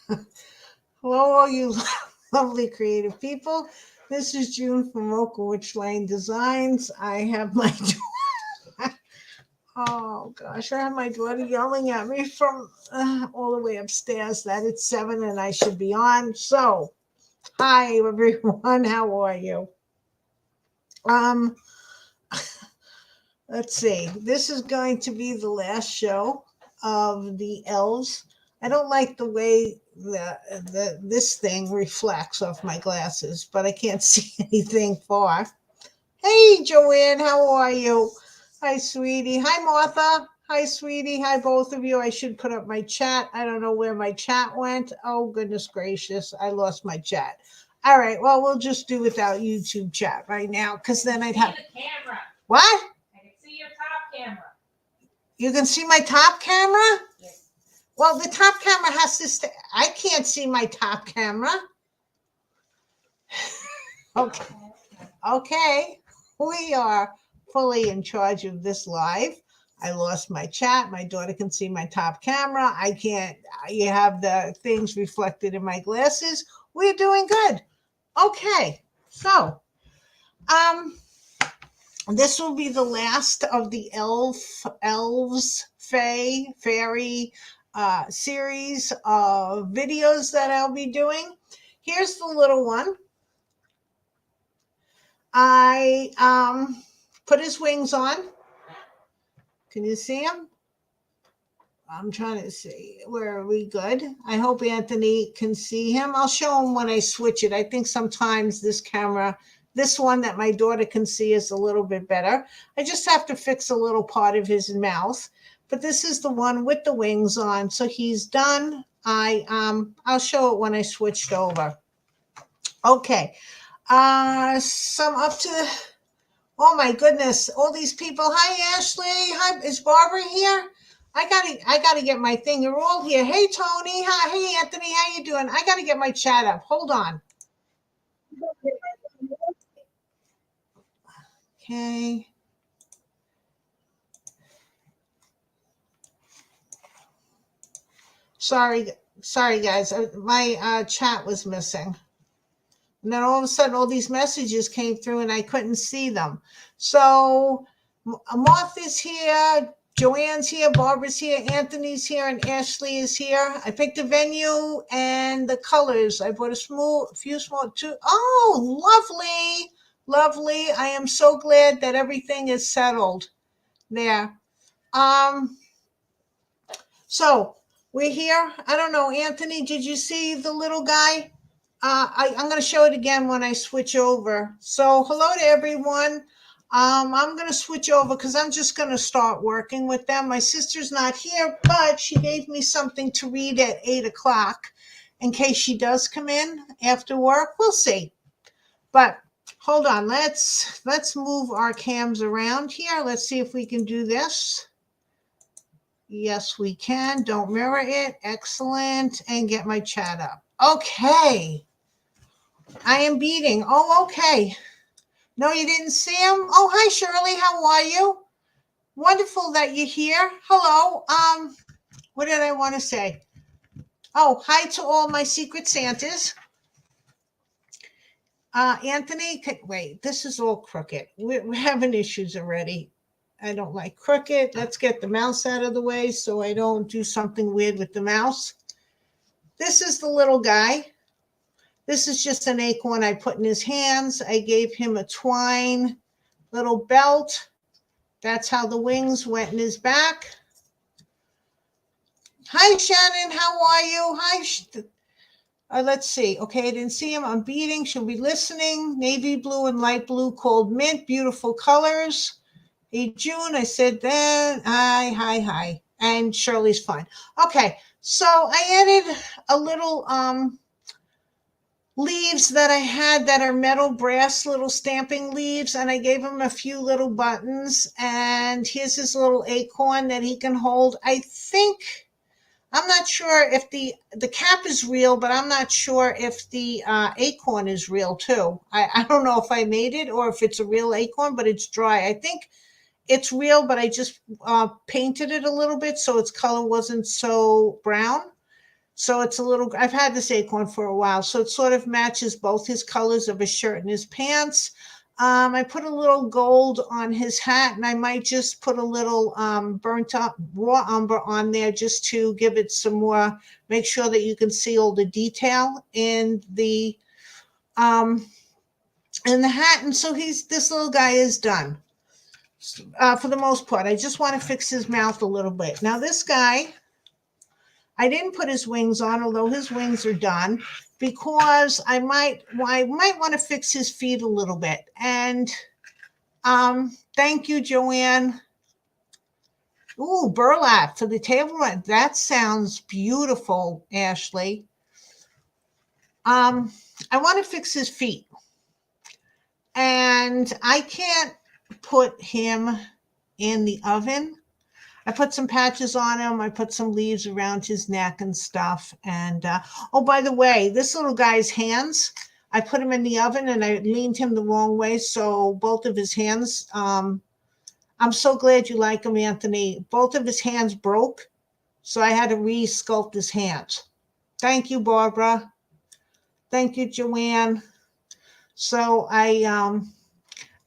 Hello, all you lovely creative people. This is June from Mocha Witch Lane Designs. I have my oh gosh, I have my daughter yelling at me from all the way upstairs that it's 7 and I should be on. So, hi everyone, how are you? Um, let's see. This is going to be the last show of the elves. I don't like the way the this thing reflects off my glasses, but I can't see anything far. Hey, Joanne, how are you? Hi, sweetie. Hi, Martha. Hi, sweetie. Hi, both of you. I should put up my chat. I don't know where my chat went. Oh, goodness gracious. I lost my chat. All right. Well, we'll just do without YouTube chat right now because then I'd have. The camera. What? I can see your top camera. You can see my top camera? Yes. Well, the top camera has to stay. I can't see my top camera. Okay. Okay. We are fully in charge of this live. I lost my chat. My daughter can see my top camera. I can't. You have the things reflected in my glasses. We're doing good. Okay. So, um, this will be the last of the elves, fairy series of videos that I'll be doing. Here's the little one. I put his wings on. Can you see him? I'm trying to see. Where are we good? I hope Anthony can see him. I'll show him when I switch it. I think sometimes this camera, this one that my daughter can see is a little bit better. I just have to fix a little part of his mouth. But this is the one with the wings on. So he's done. I'll show it when I switched over. Okay. Some up to oh my goodness, all these people. Hi Ashley. Hi, is Barbara here? I gotta get my thing. You're all here. Hey Tony. Hi, hey Anthony, how you doing? I gotta get my chat up. Hold on. Okay. Sorry guys. My chat was missing. And then all of a sudden, all these messages came through and I couldn't see them. So Martha's here, Joanne's here, Barbara's here, Anthony's here, and Ashley is here. I picked the venue and the colors. I bought a few small, two. Oh, lovely, lovely. I am so glad that everything is settled there. Um, so we're here. I don't know, Anthony, did you see the little guy? I'm going to show it again when I switch over. So hello to everyone. I'm going to switch over because I'm just going to start working with them. My sister's not here, but she gave me something to read at 8 o'clock in case she does come in after work. We'll see. But hold on. Let's move our cams around here. Let's see if we can do this. Yes, we can. Don't mirror it. Excellent. And get my chat up. Okay. I am beating. Oh, okay. No, you didn't see him? Oh, hi, Shirley. How are you? Wonderful that you're here. Hello. What did I want to say? Oh, hi to all my secret Santas. Anthony, wait, this is all crooked. We're having issues already. I don't like crooked. Let's get the mouse out of the way so I don't do something weird with the mouse. This is the little guy. This is just an acorn I put in his hands. I gave him a twine little belt. That's how the wings went in his back. Hi, Shannon. How are you? Hi. Let's see. Okay, I didn't see him. I'm beating. She'll be listening. Navy blue and light blue called mint. Beautiful colors. Hey, June. I said then. Hi. And Shirley's fine. Okay, so I added a little leaves that I had that are metal brass little stamping leaves, and I gave him a few little buttons, and here's his little acorn that he can hold. I think, I'm not sure if the cap is real, but I'm not sure if the acorn is real too. I don't know if I made it or if it's a real acorn, but it's dry. I think it's real, but I just painted it a little bit so its color wasn't so brown. So it's a little, I've had this acorn for a while. So it sort of matches both his colors of his shirt and his pants. I put a little gold on his hat, and I might just put a little burnt up raw umber on there just to give it some more, make sure that you can see all the detail um, in the hat. And so this little guy is done for the most part. I just want to fix his mouth a little bit. Now this guy, I didn't put his wings on, although his wings are done, because I might want to fix his feet a little bit. And thank you, Joanne. Ooh, burlap for the table. That sounds beautiful, Ashley. I want to fix his feet. And I can't put him in the oven. I put some patches on him. I put some leaves around his neck and stuff. And, oh, by the way, this little guy's hands, I put him in the oven and I leaned him the wrong way. So both of his hands, I'm so glad you like him, Anthony. Both of his hands broke. So I had to re-sculpt his hands. Thank you, Barbara. Thank you, Joanne. So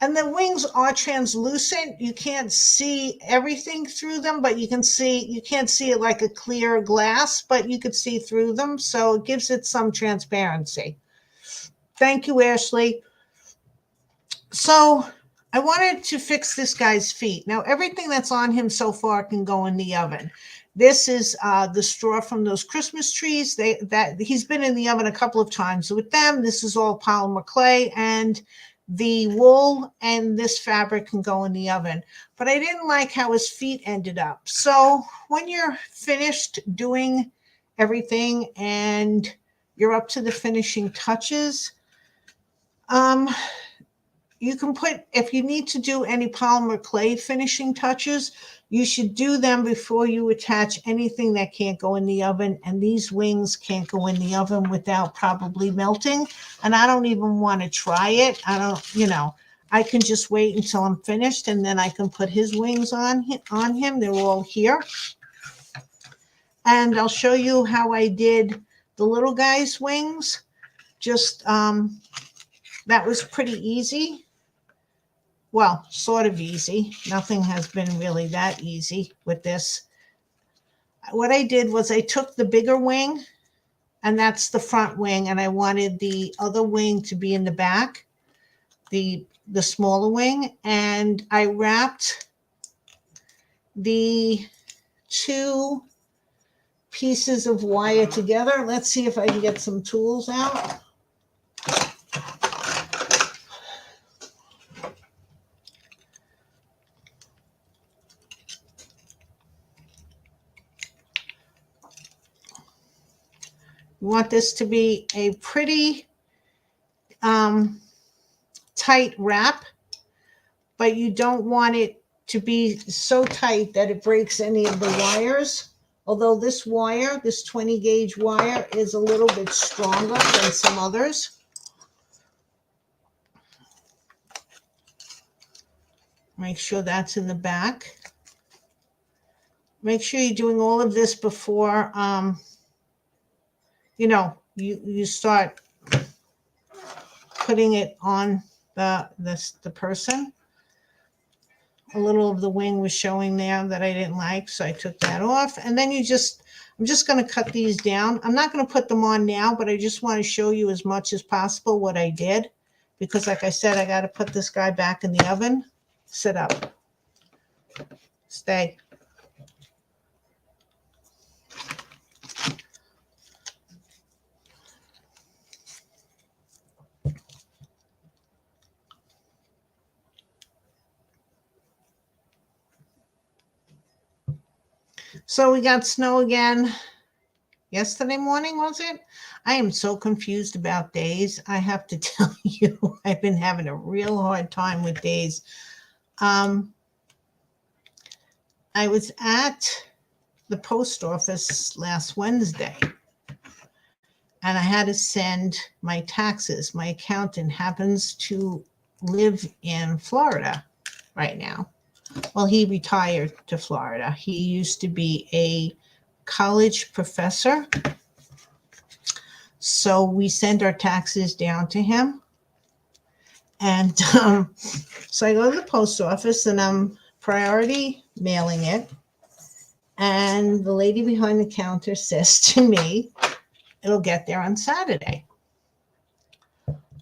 and the wings are translucent. You can't see everything through them, but you can't see it like a clear glass, but you could see through them. So it gives it some transparency. Thank you, Ashley. So I wanted to fix this guy's feet. Now, everything that's on him so far can go in the oven. This is the straw from those Christmas trees. He's been in the oven a couple of times with them. This is all polymer clay, and the wool and this fabric can go in the oven. But I didn't like how his feet ended up. So when you're finished doing everything and you're up to the finishing touches, you can put, if you need to do any polymer clay finishing touches, you should do them before you attach anything that can't go in the oven. And these wings can't go in the oven without probably melting. And I don't even want to try it. I can just wait until I'm finished, and then I can put his wings on him. They're all here. And I'll show you how I did the little guy's wings. Just, that was pretty easy. Well, sort of easy. Nothing has been really that easy with this. What I did was I took the bigger wing, and that's the front wing, and I wanted the other wing to be in the back, the smaller wing, and I wrapped the two pieces of wire together. Let's see if I can get some tools out. You want this to be a pretty tight wrap, but you don't want it to be so tight that it breaks any of the wires. Although this wire, this 20 gauge wire, is a little bit stronger than some others. Make sure that's in the back. Make sure you're doing all of this before you start putting it on the person. A little of the wing was showing there that I didn't like, so I took that off. And then I'm just going to cut these down. I'm not going to put them on now, but I just want to show you as much as possible what I did, because like I said, I got to put this guy back in the oven. Sit up. Stay. So we got snow again yesterday morning, was it? I am so confused about days. I have to tell you, I've been having a real hard time with days. I was at the post office last Wednesday, and I had to send my taxes. My accountant happens to live in Florida right now. Well, he retired to Florida. He used to be a college professor So we send our taxes down to him. And so I go to the post office and I'm priority mailing it. And the lady behind the counter says to me, it'll get there on Saturday.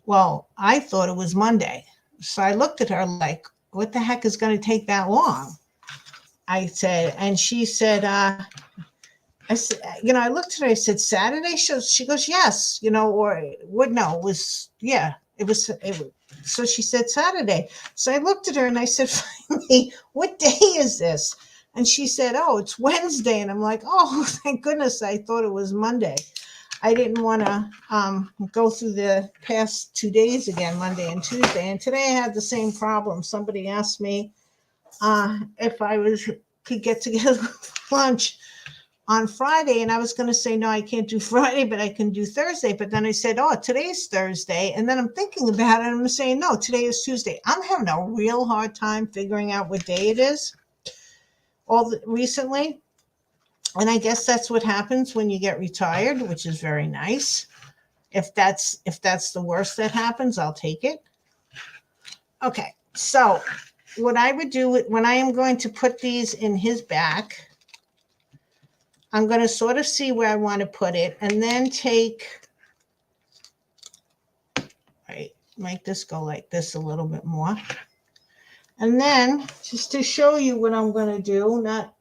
Well, I thought it was Monday. So I looked at her like, what the heck is going to take that long? I said, and she said, I said, I looked at her, I said, Saturday? She goes, yes, or what? No, it was, yeah, it was. So she said Saturday. So I looked at her and I said, finally, what day is this? And she said, oh, it's Wednesday. And I'm like, oh, thank goodness. I thought it was Monday. I didn't want to go through the past 2 days again, Monday and Tuesday. And today I had the same problem. Somebody asked me if I could get together for lunch on Friday, and I was going to say, no, I can't do Friday, but I can do Thursday. But then I said, oh, today's Thursday. And then I'm thinking about it. And I'm saying, no, today is Tuesday. I'm having a real hard time figuring out what day it is recently. And I guess that's what happens when you get retired, which is very nice. If that's the worst that happens, I'll take it. Okay. So what I would do when I am going to put these in his back, I'm going to sort of see where I want to put it and then make this go like this a little bit more. And then just to show you what I'm going to do, not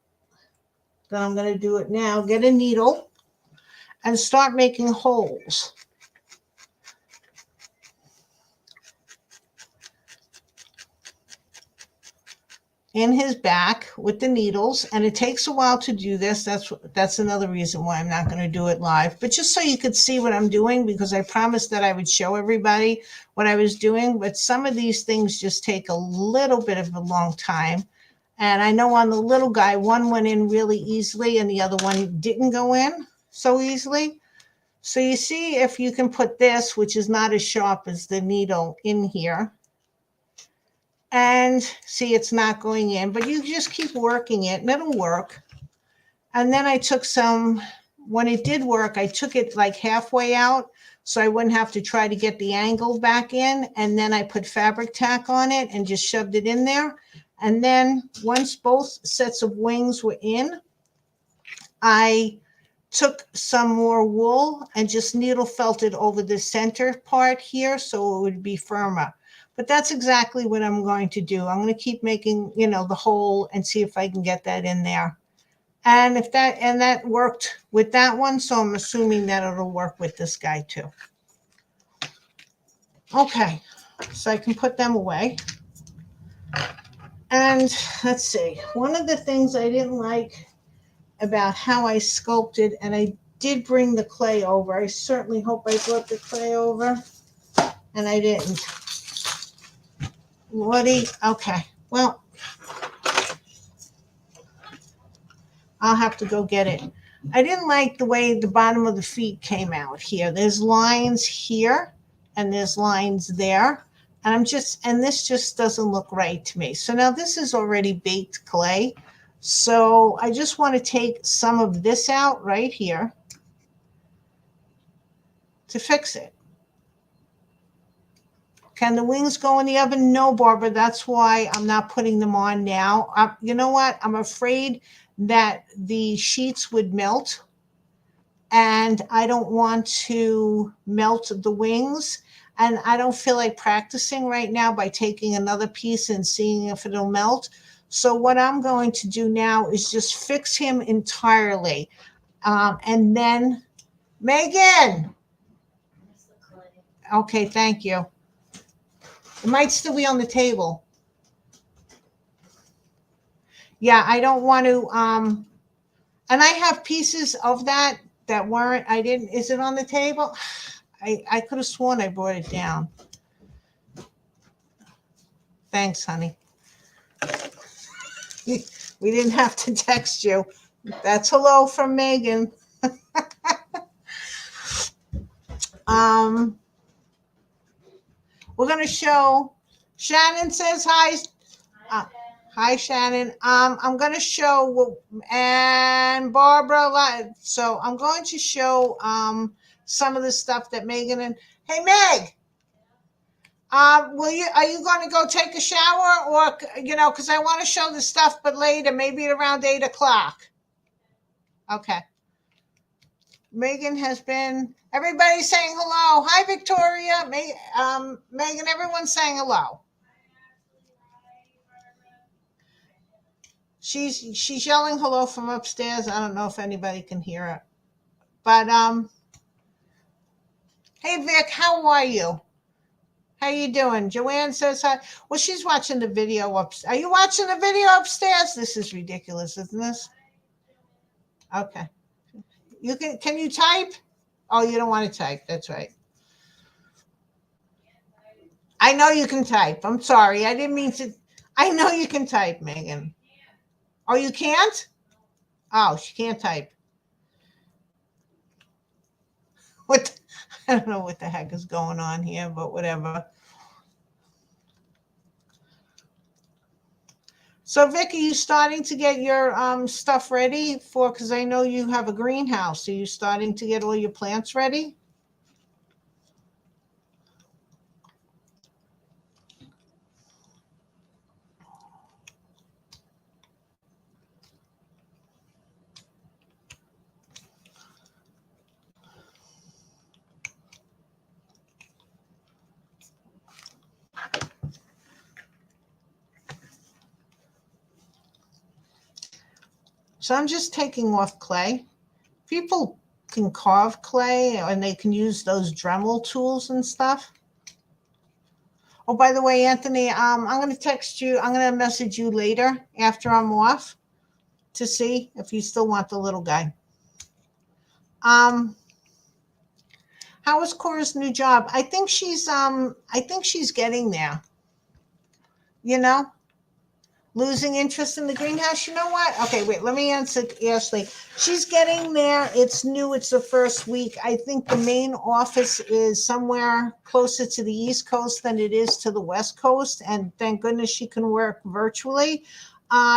that I'm going to do it now, get a needle and start making holes. In his back with the needles, and it takes a while to do this. That's another reason why I'm not going to do it live, but just so you could see what I'm doing, because I promised that I would show everybody what I was doing. But some of these things just take a little bit of a long time, and I know on the little guy, one went in really easily and the other one didn't go in so easily. So you see, if you can put this, which is not as sharp as the needle, in here, and see it's not going in, but you just keep working it and it'll work. And then I took when it did work, I took it like halfway out so I wouldn't have to try to get the angle back in. And then I put fabric tack on it and just shoved it in there. And then once both sets of wings were in, I took some more wool and just needle felted over the center part here so it would be firmer. But that's exactly what I'm going to do. I'm going to keep making, the hole and see if I can get that in there. And that worked with that one, so I'm assuming that it'll work with this guy too. Okay, so I can put them away. And let's see. One of the things I didn't like about how I sculpted, and I did bring the clay over. I certainly hope I brought the clay over, and I didn't. Okay, well, I'll have to go get it. I didn't like the way the bottom of the feet came out here. There's lines here and there's lines there. And this just doesn't look right to me. So now this is already baked clay. So I just want to take some of this out right here to fix it. Can the wings go in the oven? No, Barbara. That's why I'm not putting them on now. You know what? I'm afraid that the sheets would melt, and I don't want to melt the wings. And I don't feel like practicing right now by taking another piece and seeing if it'll melt. So what I'm going to do now is just fix him entirely. And then, Megan. Okay, thank you. It might still be on the table. Yeah, I don't want to, and I have pieces of that weren't, is it on the table? I could have sworn I brought it down. Thanks, honey. We didn't have to text you. That's hello from Megan. We're going to show, Shannon says hi. Hi, Shannon. I'm going to show, and Barbara, so I'm going to show some of the stuff that Megan and, hey, Meg, are you going to go take a shower or, because I want to show the stuff, but later, maybe at around 8 o'clock. Okay. Megan has been, everybody's saying hello. Hi, Victoria. Megan, everyone's saying hello. She's yelling hello from upstairs. I don't know if anybody can hear it. But hey Vic, how are you? How you doing? Joanne says hi. Well, she's watching the video Are you watching the video upstairs? This is ridiculous, isn't this? Okay. Can you type? Oh, you don't want to type. That's right. I know you can type. I'm sorry. I didn't mean to. I know you can type, Megan. Oh, you can't? Oh, she can't type. What? I don't know what the heck is going on here, but whatever. So, Vic, are you starting to get your stuff ready for? Because I know you have a greenhouse. Are you starting to get all your plants ready? So I'm just taking off clay. People can carve clay and they can use those Dremel tools and stuff. Oh, by the way, Anthony, I'm going to text you. I'm going to message you later after I'm off to see if you still want the little guy. How is Cora's new job? I think she's getting there. Losing interest in the greenhouse. You know what? Okay, wait, let me answer Ashley. She's getting there. It's new. It's the first week. I think the main office is somewhere closer to the East Coast than it is to the West Coast. And thank goodness she can work virtually.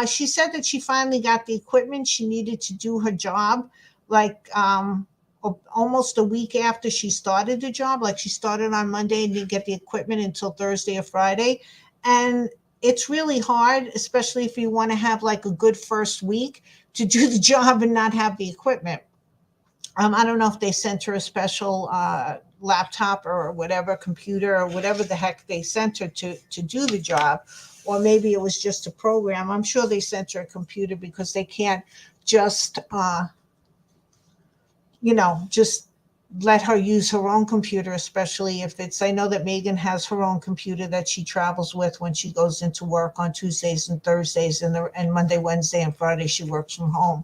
She said that she finally got the equipment she needed to do her job, like almost a week after she started the job. Like she started on Monday and didn't get the equipment until Thursday or Friday. And it's really hard, especially if you want to have like a good first week to do the job and not have the equipment. I don't know if they sent her a special laptop or whatever, computer or whatever the heck they sent her to do the job, or maybe it was just a program. I'm sure they sent her a computer because they can't just, just let her use her own computer, especially if I know that Megan has her own computer that she travels with when she goes into work on Tuesdays and Thursdays, and Monday, Wednesday, and Friday she works from home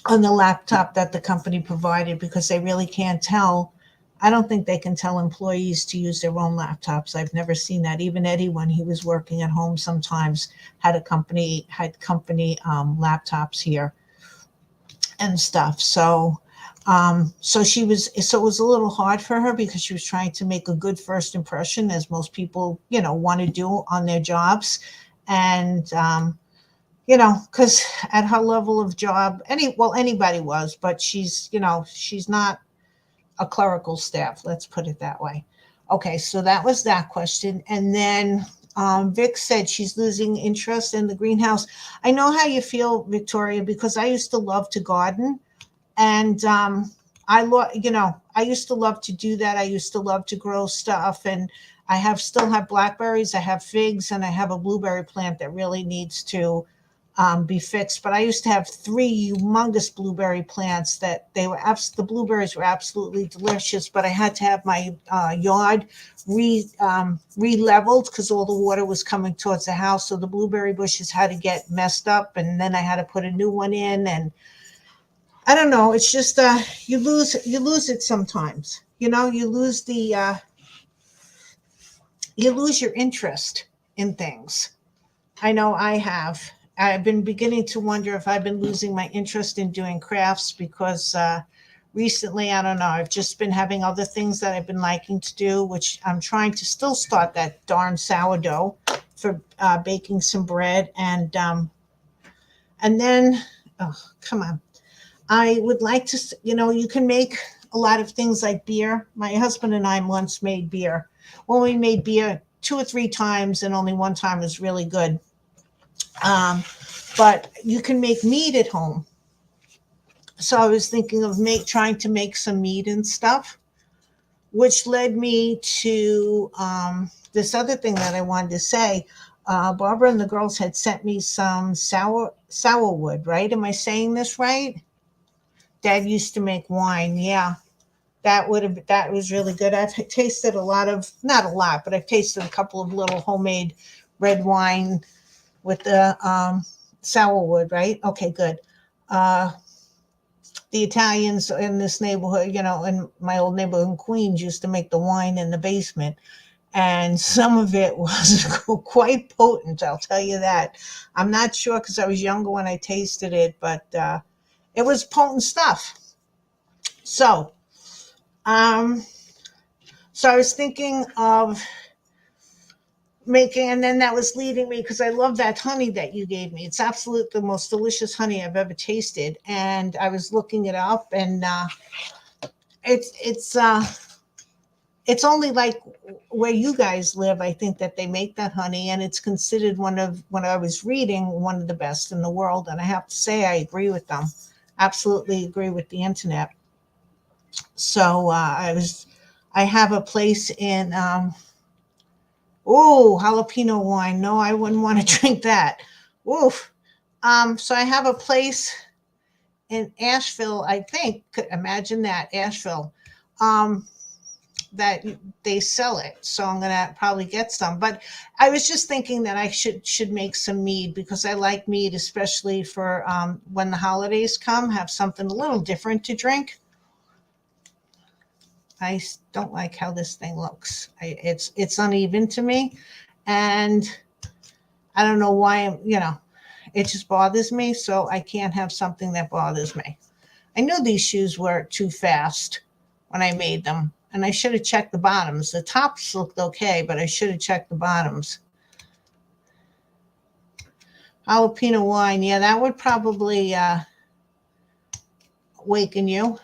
on the laptop that the company provided, because they really can't tell. I don't think they can tell employees to use their own laptops. I've never seen that. Even Eddie, when he was working at home, sometimes had company laptops here and stuff. So it was a little hard for her because she was trying to make a good first impression, as most people, want to do on their jobs. And, because at her level of job, anybody was, but she's not a clerical staff. Let's put it that way. Okay. So that was that question. And then, Vic said she's losing interest in the greenhouse. I know how you feel, Victoria, because I used to love to garden. And I used to love to do that. I used to love to grow stuff, and I still have blackberries, I have figs, and I have a blueberry plant that really needs to be fixed. But I used to have 3 humongous blueberry plants that the blueberries were absolutely delicious. But I had to have my yard re-leveled because all the water was coming towards the house. So the blueberry bushes had to get messed up, and then I had to put a new one in. And I don't know. It's just you lose it sometimes. You lose you lose your interest in things. I know I have. I've been beginning to wonder if I've been losing my interest in doing crafts because recently, I don't know, I've just been having other things that I've been liking to do, which I'm trying to still start that darn sourdough. for baking some bread, and then, oh, come on. I would like to, you can make a lot of things like beer. My husband and I once made beer. Well, we made beer 2 or 3 times, and only one time was really good. Um, but you can make mead at home. So I was thinking of trying to make some mead and stuff, which led me to this other thing that I wanted to say. Barbara and the girls had sent me some sourwood, right? Am I saying this right? Dad used to make wine. Yeah, that was really good. I've tasted a lot of, not a lot, but I've tasted a couple of little homemade red wine with the sourwood, right? Okay, good. Uh, the Italians in this neighborhood, in my old neighborhood in Queens, used to make the wine in the basement. And some of it was quite potent, I'll tell you that. I'm not sure because I was younger when I tasted it, but it was potent stuff. So, um, so I was thinking of making, and then that was leading me because I love that honey that you gave me. It's absolutely the most delicious honey I've ever tasted. And I was looking it up, and it's it's uh, it's only like where you guys live, I think, that they make that honey, and it's considered one of, when I was reading, one of the best in the world. And I have to say, I agree with them. Absolutely agree with the internet. So I have a place in, oh, jalapeno wine. No, I wouldn't want to drink that. Oof. So I have a place in Asheville, I think. Imagine that, Asheville. Um, that they sell it. So I'm gonna probably get some. But I was just thinking that I should make some mead because I like mead, especially for when the holidays come. Have something a little different to drink. I don't like how this thing looks. It's uneven to me, and I don't know why. It just bothers me. So I can't have something that bothers me. I knew these shoes were too fast when I made them, and I should have checked the bottoms. The tops looked okay, but I should have checked the bottoms. Jalapeno wine, yeah, that would probably waken you.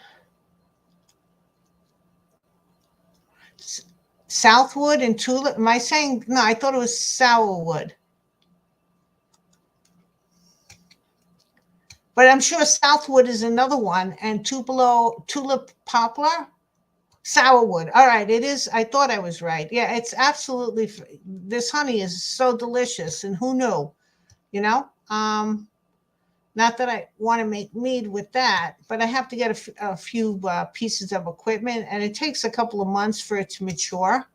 Southwood and tulip. Am I saying no? I thought it was sourwood, but I'm sure Southwood is another one, and Tupelo tulip poplar. Sourwood. All right, it is. I thought I was right. Yeah, it's absolutely. This honey is so delicious, and who knew? You know. Not that I want to make mead with that, but I have to get a few pieces of equipment, and it takes a couple of months for it to mature.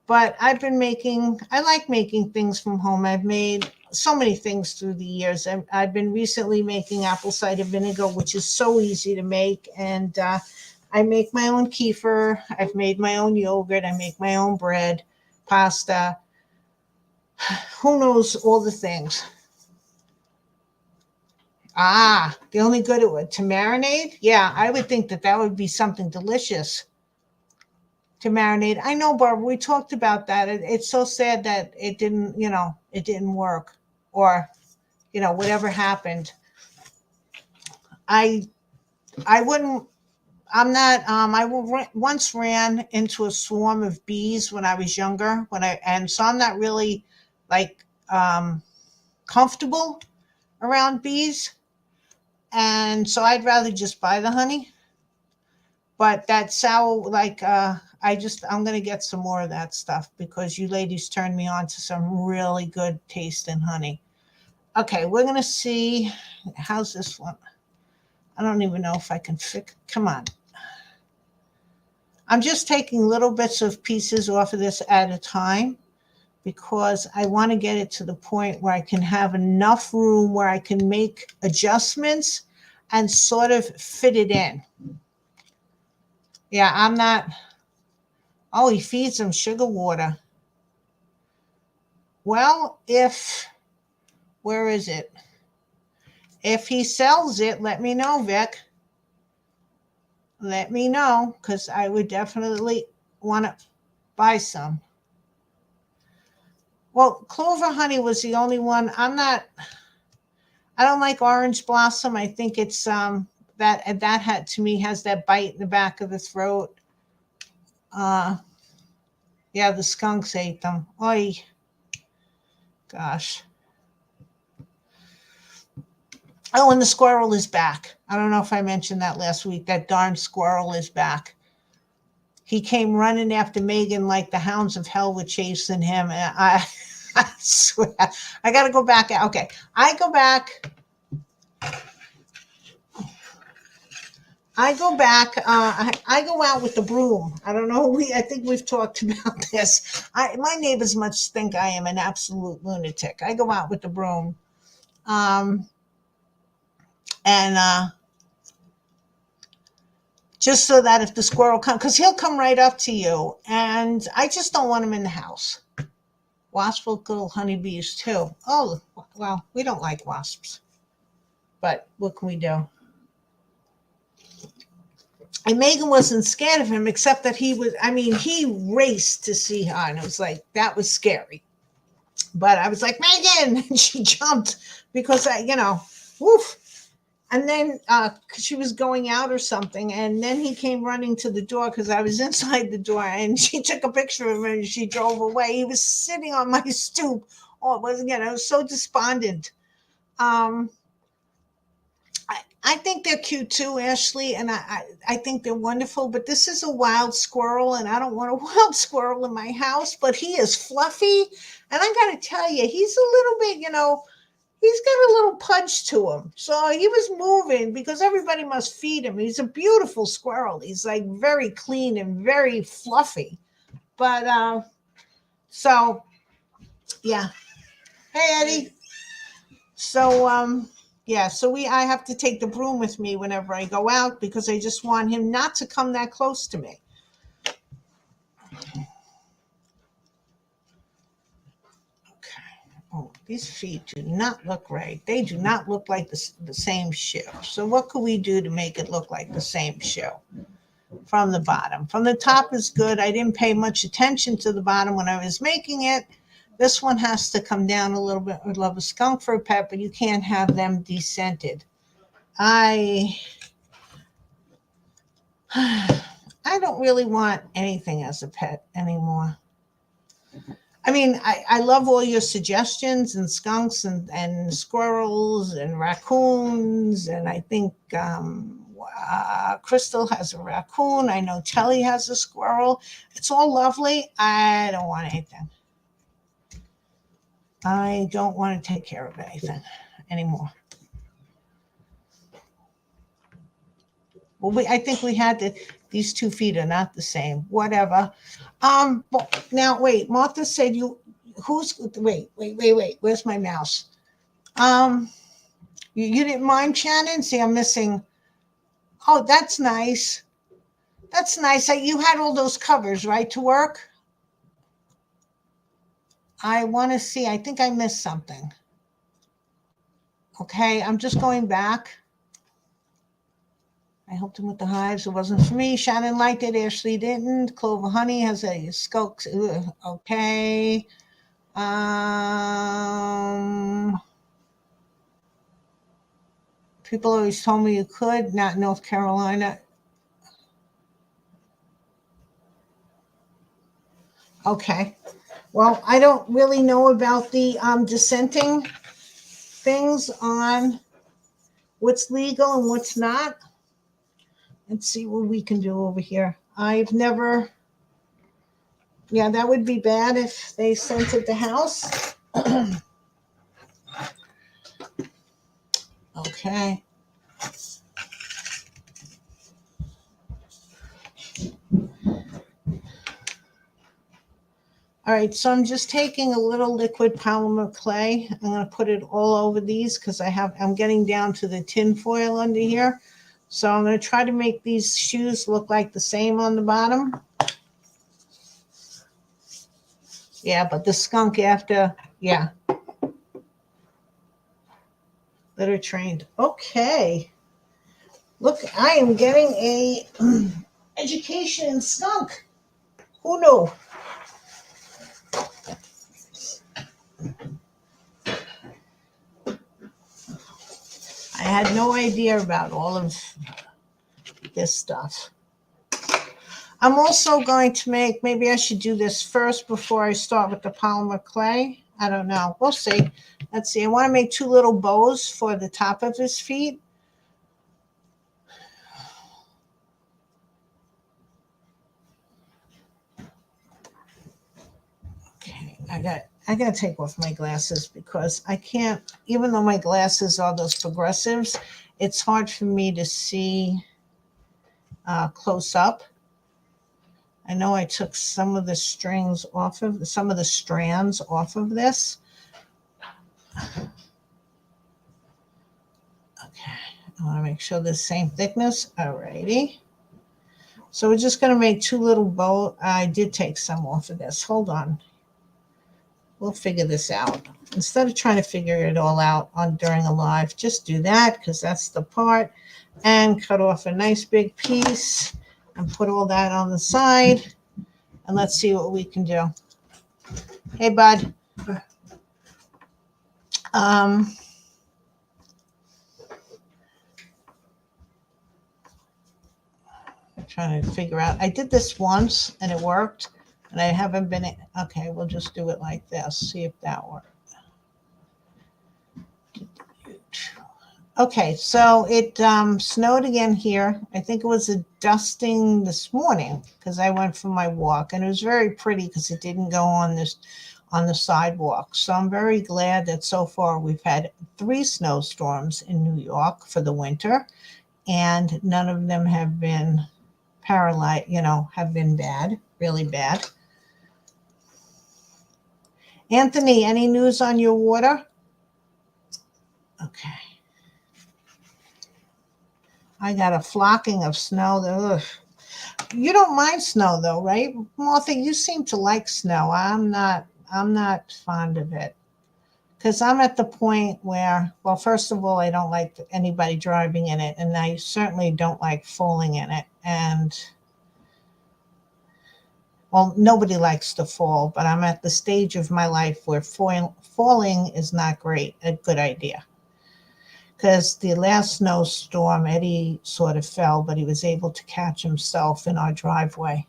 But I like making things from home. I've made so many things through the years. I've been recently making apple cider vinegar, which is so easy to make. And I make my own kefir. I've made my own yogurt. I make my own bread, pasta. Who knows all the things? Ah, the only good it would to marinate. Yeah, I would think that would be something delicious to marinate. I know, Barbara, we talked about that. It's so sad that it didn't work, or whatever happened. I I wouldn't. I'm not. Once ran into a swarm of bees when I was younger. And so I'm not really like comfortable around bees, and so I'd rather just buy the honey. But that sour, like, I'm gonna get some more of that stuff because you ladies turned me on to some really good taste in honey. Okay, we're gonna see. How's this one? I don't even know if I can fix. Come on. I'm just taking little bits of pieces off of this at a time because I want to get it to the point where I can have enough room where I can make adjustments and sort of fit it in. Yeah, I'm not. Oh, he feeds them sugar water. Well, where is it? If he sells it, let me know, Vic. Let me know because I would definitely want to buy some. Well, clover honey was the only one. I don't like orange blossom. I think it's that had to me has that bite in the back of the throat. Uh yeah, the skunks ate them. Oy, gosh. Oh, and the squirrel is back. I don't know if I mentioned that last week. That darn squirrel is back. He came running after Megan like the hounds of hell were chasing him. And I swear, I got to go back. Okay, I go back. I go back. I go out with the broom. I don't know. I think we've talked about this. My neighbors must think I am an absolute lunatic. I go out with the broom, um, and just so that if the squirrel comes, because he'll come right up to you, and I just don't want him in the house. Wasps will kill honeybees too. Oh, well, we don't like wasps, but what can we do? And Megan wasn't scared of him, except that he raced to see her, and it was like, that was scary. But I was like, Megan, and she jumped because woof. And then she was going out or something, and then he came running to the door because I was inside the door, and she took a picture of him and she drove away. He was sitting on my stoop. Oh, it was, I was so despondent. Um, I think they're cute too, Ashley, and I think they're wonderful. But this is a wild squirrel, and I don't want a wild squirrel in my house. But he is fluffy, and I got to tell you, he's a little bit, he's got a little punch to him. So he was moving because everybody must feed him. He's a beautiful squirrel. He's like very clean and very fluffy. But so yeah. Hey Eddie. So yeah, so I have to take the broom with me whenever I go out because I just want him not to come that close to me. Oh, these feet do not look right. They do not look like the same shoe. So what could we do to make it look like the same shoe? From the bottom. From the top is good. I didn't pay much attention to the bottom when I was making it. This one has to come down a little bit. I'd love a skunk for a pet, but you can't have them descented. I don't really want anything as a pet anymore. I mean, I love all your suggestions and skunks and squirrels and raccoons. And I think Crystal has a raccoon. I know Telly has a squirrel. It's all lovely. I don't want anything. I don't want to take care of anything anymore. Well, I think we had these 2 feet are not the same. Whatever. But now wait. Martha said wait. Where's my mouse? You didn't mind, Shannon? See, I'm missing. Oh, that's nice. That's nice. You had all those covers, right, to work? I want to see. I think I missed something. Okay, I'm just going back. I helped him with the hives. It wasn't for me. Shannon liked it. Ashley didn't. Clover Honey has a skunk. Okay. People always told me you could, not North Carolina. Okay. Well, I don't really know about the dissenting things on what's legal and what's not. Let's see what we can do over here. I've never, yeah, that would be bad if they scented the house. Okay. All right, so I'm just taking a little liquid polymer clay. I'm going to put it all over these because I'm getting down to the tin foil under here. So I'm going to try to make these shoes look like the same on the bottom. Yeah, but the skunk after, yeah. Litter trained. Okay. Look, I am getting a education in skunk. Who knew? had no idea about all of this stuff. I'm also going to make, maybe I should do this first before I start with the polymer clay. I don't know. We'll see. Let's see. I want to make 2 little bows for the top of his feet. Okay, I got to take off my glasses because I can't, even though my glasses are those progressives, it's hard for me to see close up. I know I took some of the strings off of, some of the strands off of this. Okay, I want to make sure the same thickness. Alrighty. So we're just going to make 2 little bows. I did take some off of this. Hold on. We'll figure this out. Instead of trying to figure it all out during a live, just do that because that's the part. And cut off a nice big piece and put all that on the side. And let's see what we can do. Hey, bud. I'm trying to figure out. I did this once and it worked. And I haven't been. Okay, we'll just do it like this. See if that works. Okay, so it snowed again here. I think it was a dusting this morning because I went for my walk, and it was very pretty because it didn't go on the sidewalk. So I'm very glad that so far we've had 3 snowstorms in New York for the winter, and none of them have been paralyzed. Have been bad, really bad. Anthony, any news on your water? Okay. I got a flocking of snow. Ugh. You don't mind snow though, right? Martha, you seem to like snow. I'm not fond of it. Because I'm at the point where, well, first of all, I don't like anybody driving in it, and I certainly don't like falling in it. And well, nobody likes to fall, but I'm at the stage of my life where falling is not a good idea. Because the last snowstorm, Eddie sort of fell, but he was able to catch himself in our driveway.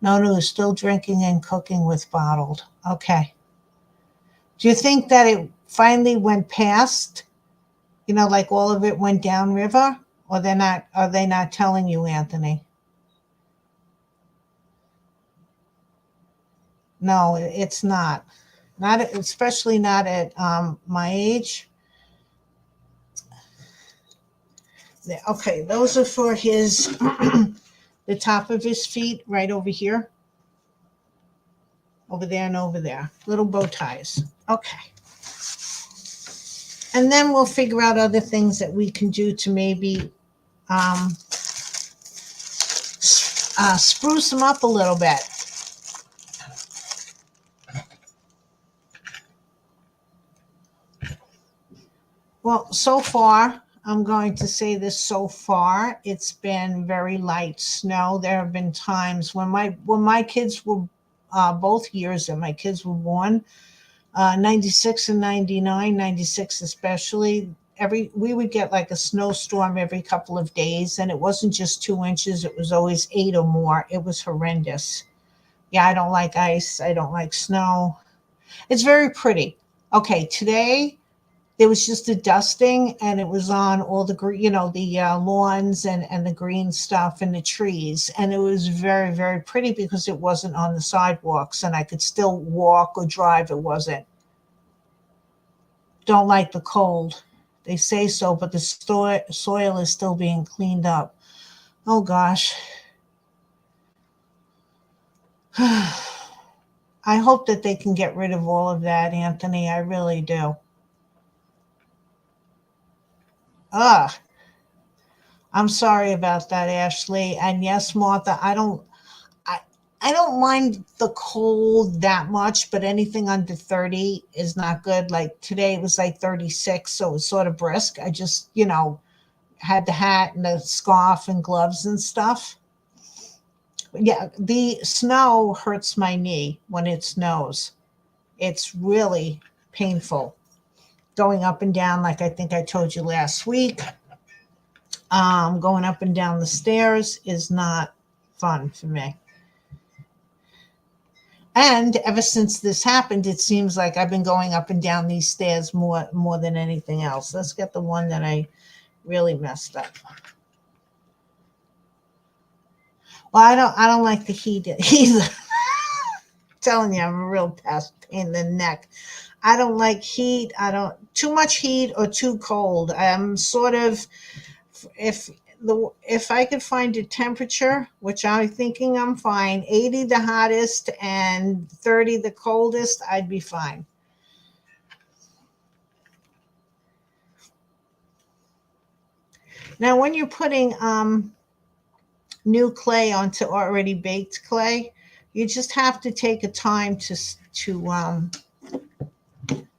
No news, still drinking and cooking with bottled. Okay. Do you think that it finally went past, like all of it went downriver? Or are they not telling you, Anthony? No, it's not. Not especially not at my age. Okay, those are for his, the top of his feet right over here. Over there and over there. Little bow ties. Okay. And then we'll figure out other things that we can do to maybe spruce them up a little bit. Well, so far, I'm going to say this, so far, it's been very light snow. There have been times when my kids were, both years that my kids were born, 96 and 99, 96 especially, we would get like a snowstorm every couple of days, and it wasn't just 2 inches, it was always 8 or more. It was horrendous. Yeah, I don't like ice. I don't like snow. It's very pretty. Okay, today there was just a dusting, and it was on all the lawns and the green stuff and the trees. And it was very, very pretty because it wasn't on the sidewalks and I could still walk or drive. It wasn't. Don't like the cold. They say so, but the soil is still being cleaned up. Oh gosh. I hope that they can get rid of all of that, Anthony. I really do. Ugh. I'm sorry about that, Ashley. And yes, Martha, I don't mind the cold that much, but anything under 30 is not good. Like today it was like 36, so it was sort of brisk. I just, had the hat and the scarf and gloves and stuff. Yeah, the snow hurts my knee when it snows. It's really painful. going up and down, like I think I told you last week. Going up and down the stairs is not fun for me. And ever since this happened, it seems like I've been going up and down these stairs more than anything else. Let's get the one that I really messed up. Well, I don't like the heat either. Telling you, I'm a real pain in the neck. I don't like heat. I don't too much heat or too cold. I'm sort of, if if I could find a temperature, which I'm thinking I'm fine, 80 the hottest and 30 the coldest, I'd be fine. Now, when you're putting new clay onto already baked clay, you just have to take a time to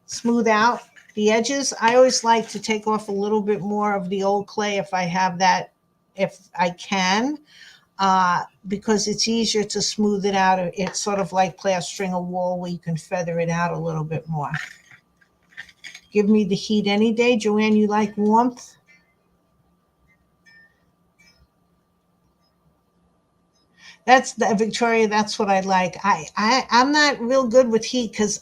smooth out the edges. I always like to take off a little bit more of the old clay if I have that, if I can, because it's easier to smooth it out. It's sort of like plastering a wall where you can feather it out a little bit more. Give me the heat any day. Joanne, you like warmth? That's the Victoria. That's what I like. I'm not real good with heat because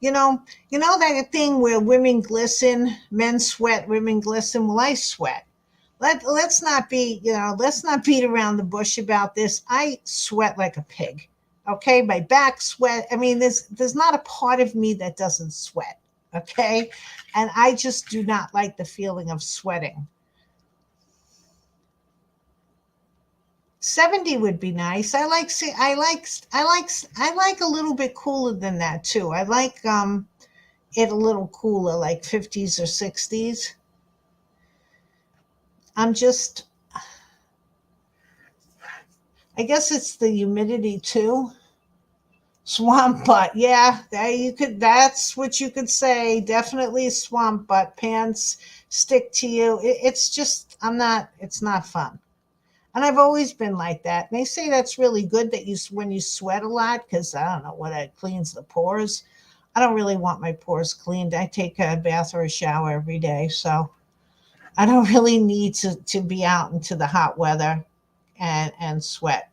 you know that thing where women glisten, men sweat, women glisten. Well, I sweat. Let's not beat around the bush about this. I sweat like a pig. Okay, my back sweat. I mean, there's not a part of me that doesn't sweat. Okay, and I just do not like the feeling of sweating. 70 would be nice. I like a little bit cooler than that too. I like it a little cooler, like 50s or 60s. I'm just I guess it's the humidity too. Swamp butt. Yeah, that's what you could say. Definitely swamp butt. Pants stick to you. It's just it's not fun. And I've always been like that. And they say that's really good that when you sweat a lot, because I don't know what it cleans the pores. I don't really want my pores cleaned. I take a bath or a shower every day, so I don't really need to be out into the hot weather and sweat.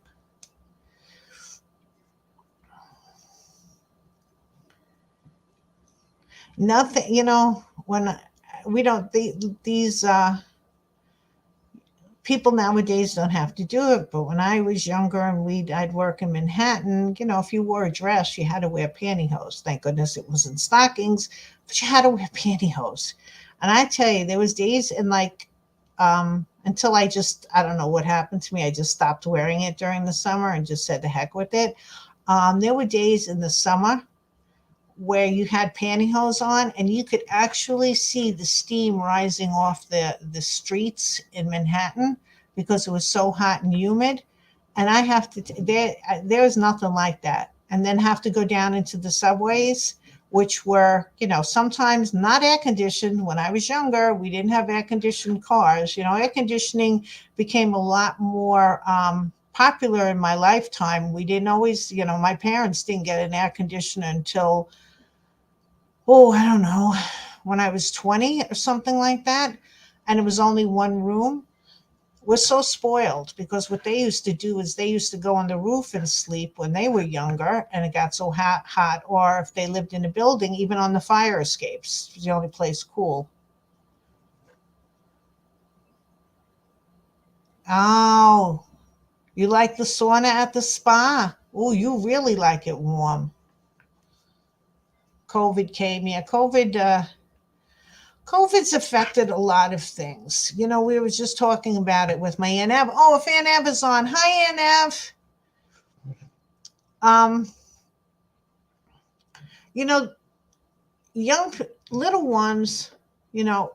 Nothing, when we don't these people nowadays don't have to do it, but when I was younger and I'd work in Manhattan, if you wore a dress, you had to wear pantyhose. Thank goodness it was in stockings, but you had to wear pantyhose. And I tell you, there was days in like until I don't know what happened to me. I just stopped wearing it during the summer and just said the heck with it. There were days in the summer where you had pantyhose on and you could actually see the steam rising off the streets in Manhattan because it was so hot and humid. And I have to there's nothing like that. And then have to go down into the subways, which were, sometimes not air conditioned. When I was younger, we didn't have air conditioned cars. Air conditioning became a lot more popular in my lifetime. We didn't always, my parents didn't get an air conditioner until, oh, I don't know, when I was 20 or something like that. And it was only one room. We're so spoiled because what they used to do is they used to go on the roof and sleep when they were younger and it got so hot, or if they lived in a building, even on the fire escapes. It was the only place cool. Oh, you like the sauna at the spa? Oh, you really like it warm. COVID came, yeah. COVID's affected a lot of things. We were just talking about it with my Aunt Ev. Oh, if Aunt Ev is on. Hi, Aunt Ev. Um, you know, young little ones, you know,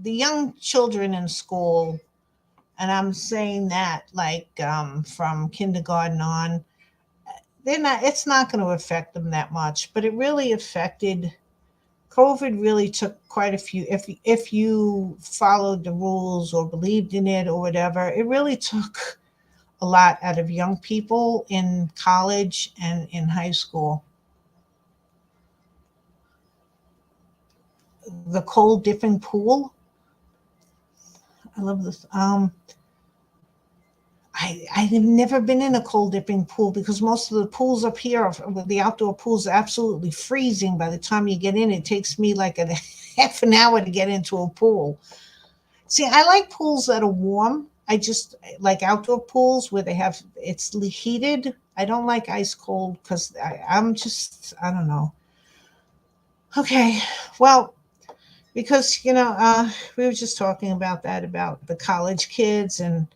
the young children in school, and I'm saying that like from kindergarten on, it's not going to affect them that much, but it really affected. COVID really took quite a few. If you followed the rules or believed in it or whatever, it really took a lot out of young people in college and in high school. the cold dipping pool. I love this. I've never been in a cold dipping pool because most of the pools up here, the outdoor pools, are absolutely freezing. By the time you get in, it takes me like a half an hour to get into a pool. See, I like pools that are warm. I just like outdoor pools where they have it's heated. I don't like ice cold because I'm just I don't know. Okay, well, because we were just talking about that about the college kids and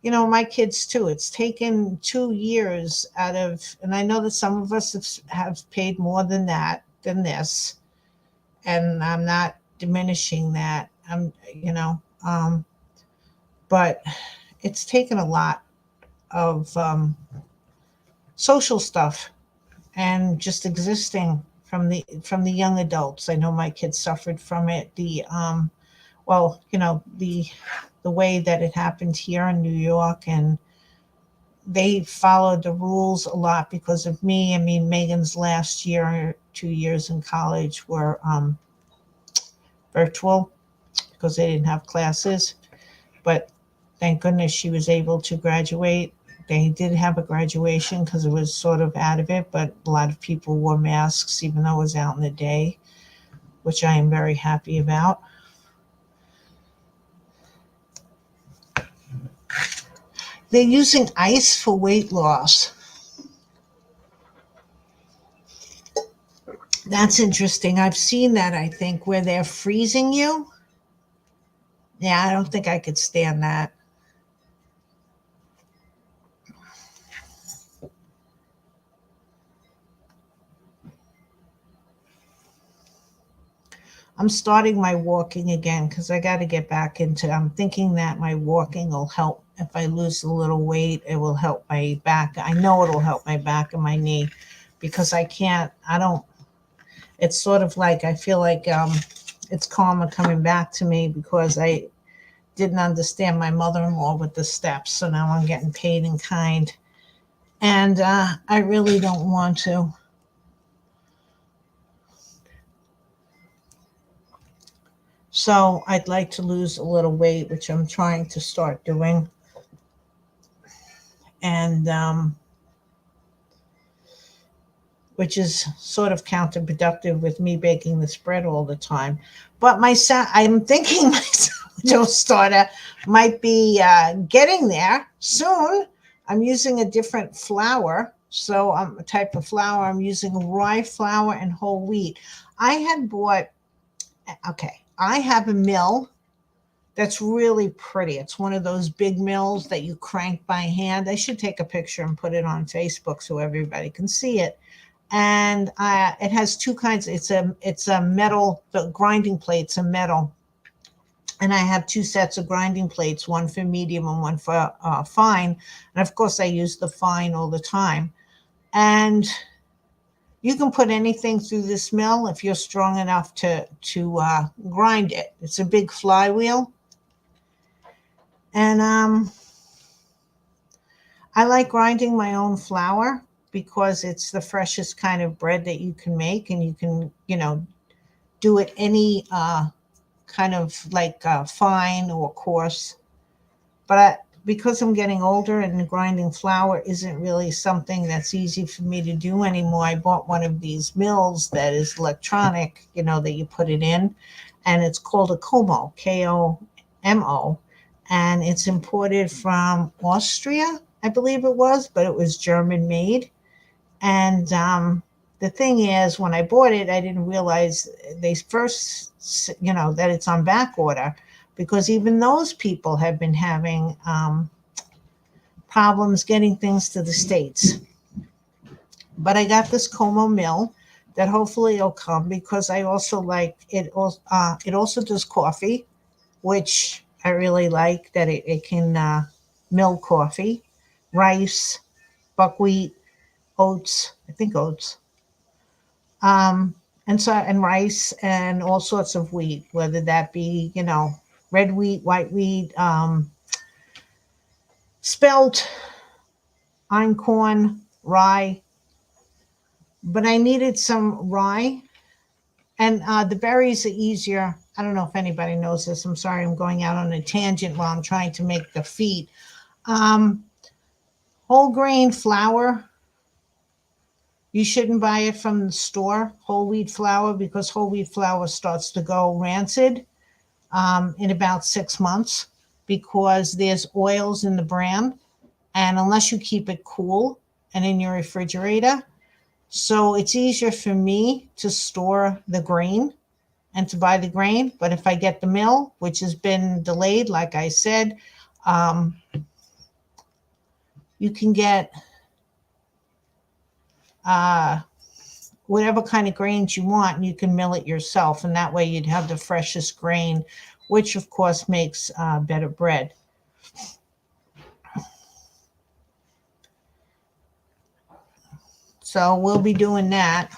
my kids too. It's taken 2 years out of, and I know that some of us have paid more than that than this, and I'm not diminishing that. But it's taken a lot of social stuff and just existing from the young adults. I know my kids suffered from it. The way that it happened here in New York, and they followed the rules a lot because of me. I mean, Megan's last year, 2 years in college were virtual because they didn't have classes. But thank goodness she was able to graduate. They did have a graduation because it was sort of out of it, but a lot of people wore masks even though it was out in the day, which I am very happy about. They're using ice for weight loss. That's interesting. I've seen that, I think, where they're freezing you. Yeah, I don't think I could stand that. I'm starting my walking again because I got to get back into. I'm thinking that my walking will help. If I lose a little weight, it will help my back. I know it'll help my back and my knee because I can't. I don't. It's sort of like I feel like it's karma coming back to me because I didn't understand my mother-in-law with the steps. So now I'm getting paid in kind, and I really don't want to. So I'd like to lose a little weight, which I'm trying to start doing. And which is sort of counterproductive with me baking this bread all the time. But I'm thinking my sourdough starter might be getting there soon. I'm using a different flour. So a type of flour. I'm using rye flour and whole wheat. I have a mill that's really pretty. It's one of those big mills that you crank by hand. I should take a picture and put it on Facebook so everybody can see it. And it has two kinds. It's a metal. The grinding plate's a metal, and I have two sets of grinding plates, one for medium and one for fine. And of course, I use the fine all the time. And you can put anything through this mill if you're strong enough to grind it. It's a big flywheel, and I like grinding my own flour because it's the freshest kind of bread that you can make, and you can, do it any kind of like fine or coarse. But because I'm getting older and grinding flour isn't really something that's easy for me to do anymore, I bought one of these mills that is electronic, that you put it in, and it's called a Como, Komo, and it's imported from Austria, I believe it was, but it was German made. And the thing is, when I bought it, I didn't realize they first, that it's on back order because even those people have been having problems getting things to the States. But I got this Como mill that hopefully will come because I also like it. It also does coffee, which I really like that it can mill coffee, rice, buckwheat, oats. I think oats. Um, and rice and all sorts of wheat, whether that be red wheat, white wheat, spelt, einkorn, rye. But I needed some rye And the berries are easier. I don't know if anybody knows this. I'm sorry, I'm going out on a tangent while I'm trying to make the feet. Um, Whole grain flour, you shouldn't buy it from the store, whole wheat flour, because whole wheat flour starts to go rancid in about 6 months because there's oils in the bran. And unless you keep it cool and in your refrigerator, so it's easier for me to store the grain and to buy the grain. But if I get the mill, which has been delayed, like I said, um, you can get uh, whatever kind of grains you want, and you can mill it yourself. And that way you'd have the freshest grain, which of course makes better bread. So we'll be doing that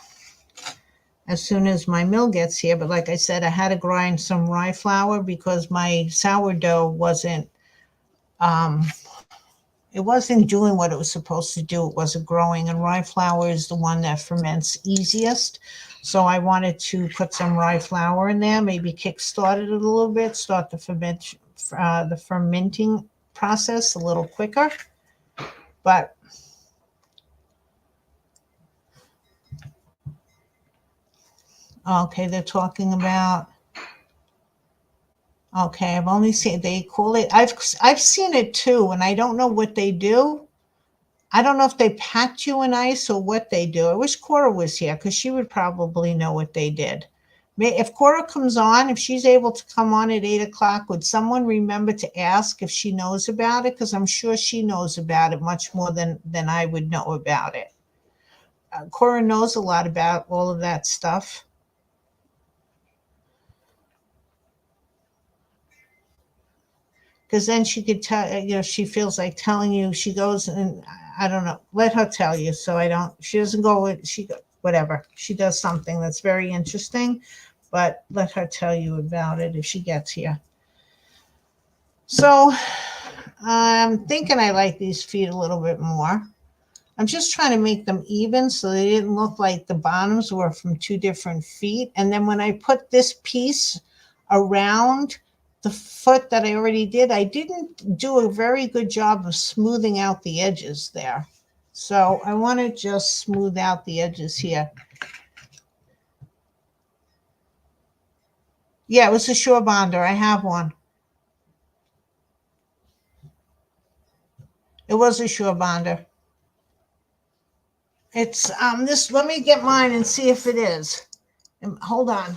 as soon as my mill gets here. But like I said, I had to grind some rye flour because my sourdough it wasn't doing what it was supposed to do. It wasn't growing, and rye flour is the one that ferments easiest. So I wanted to put some rye flour in there, maybe kickstart it a little bit, start the fermenting process a little quicker. But okay, they're talking about. Okay, I've only seen, they call it. I've seen it too, and I don't know what they do. I don't know if they packed you in ice or what they do. I wish Cora was here because she would probably know what they did. If Cora comes on, if she's able to come on at 8 o'clock, would someone remember to ask if she knows about it? Because I'm sure she knows about it much more than I would know about it. Cora knows a lot about all of that stuff. Because then she could tell, she feels like telling you. She goes, and I don't know, let her tell you. So I don't, she doesn't go with, whatever, she does something that's very interesting, but let her tell you about it if she gets here. So I'm thinking I like these feet a little bit more. I'm just trying to make them even so they didn't look like the bottoms were from two different feet. And then when I put this piece around the foot that I already did, I didn't do a very good job of smoothing out the edges there. So I want to just smooth out the edges here. Yeah, it was a Shore Bonder. I have one. It was a Shore Bonder. It's this. Let me get mine and see if it is. Hold on.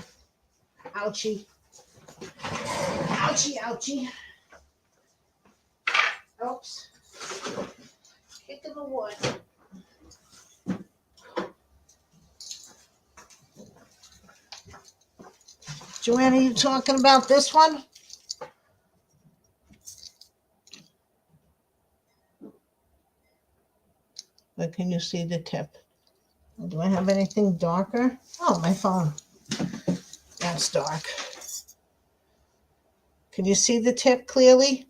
Ouchie. Ouchie, ouchie. Oops. Kicking the wood. Joanna, you talking about this one? But can you see the tip? Do I have anything darker? Oh, my phone. That's dark. Can you see the tip clearly?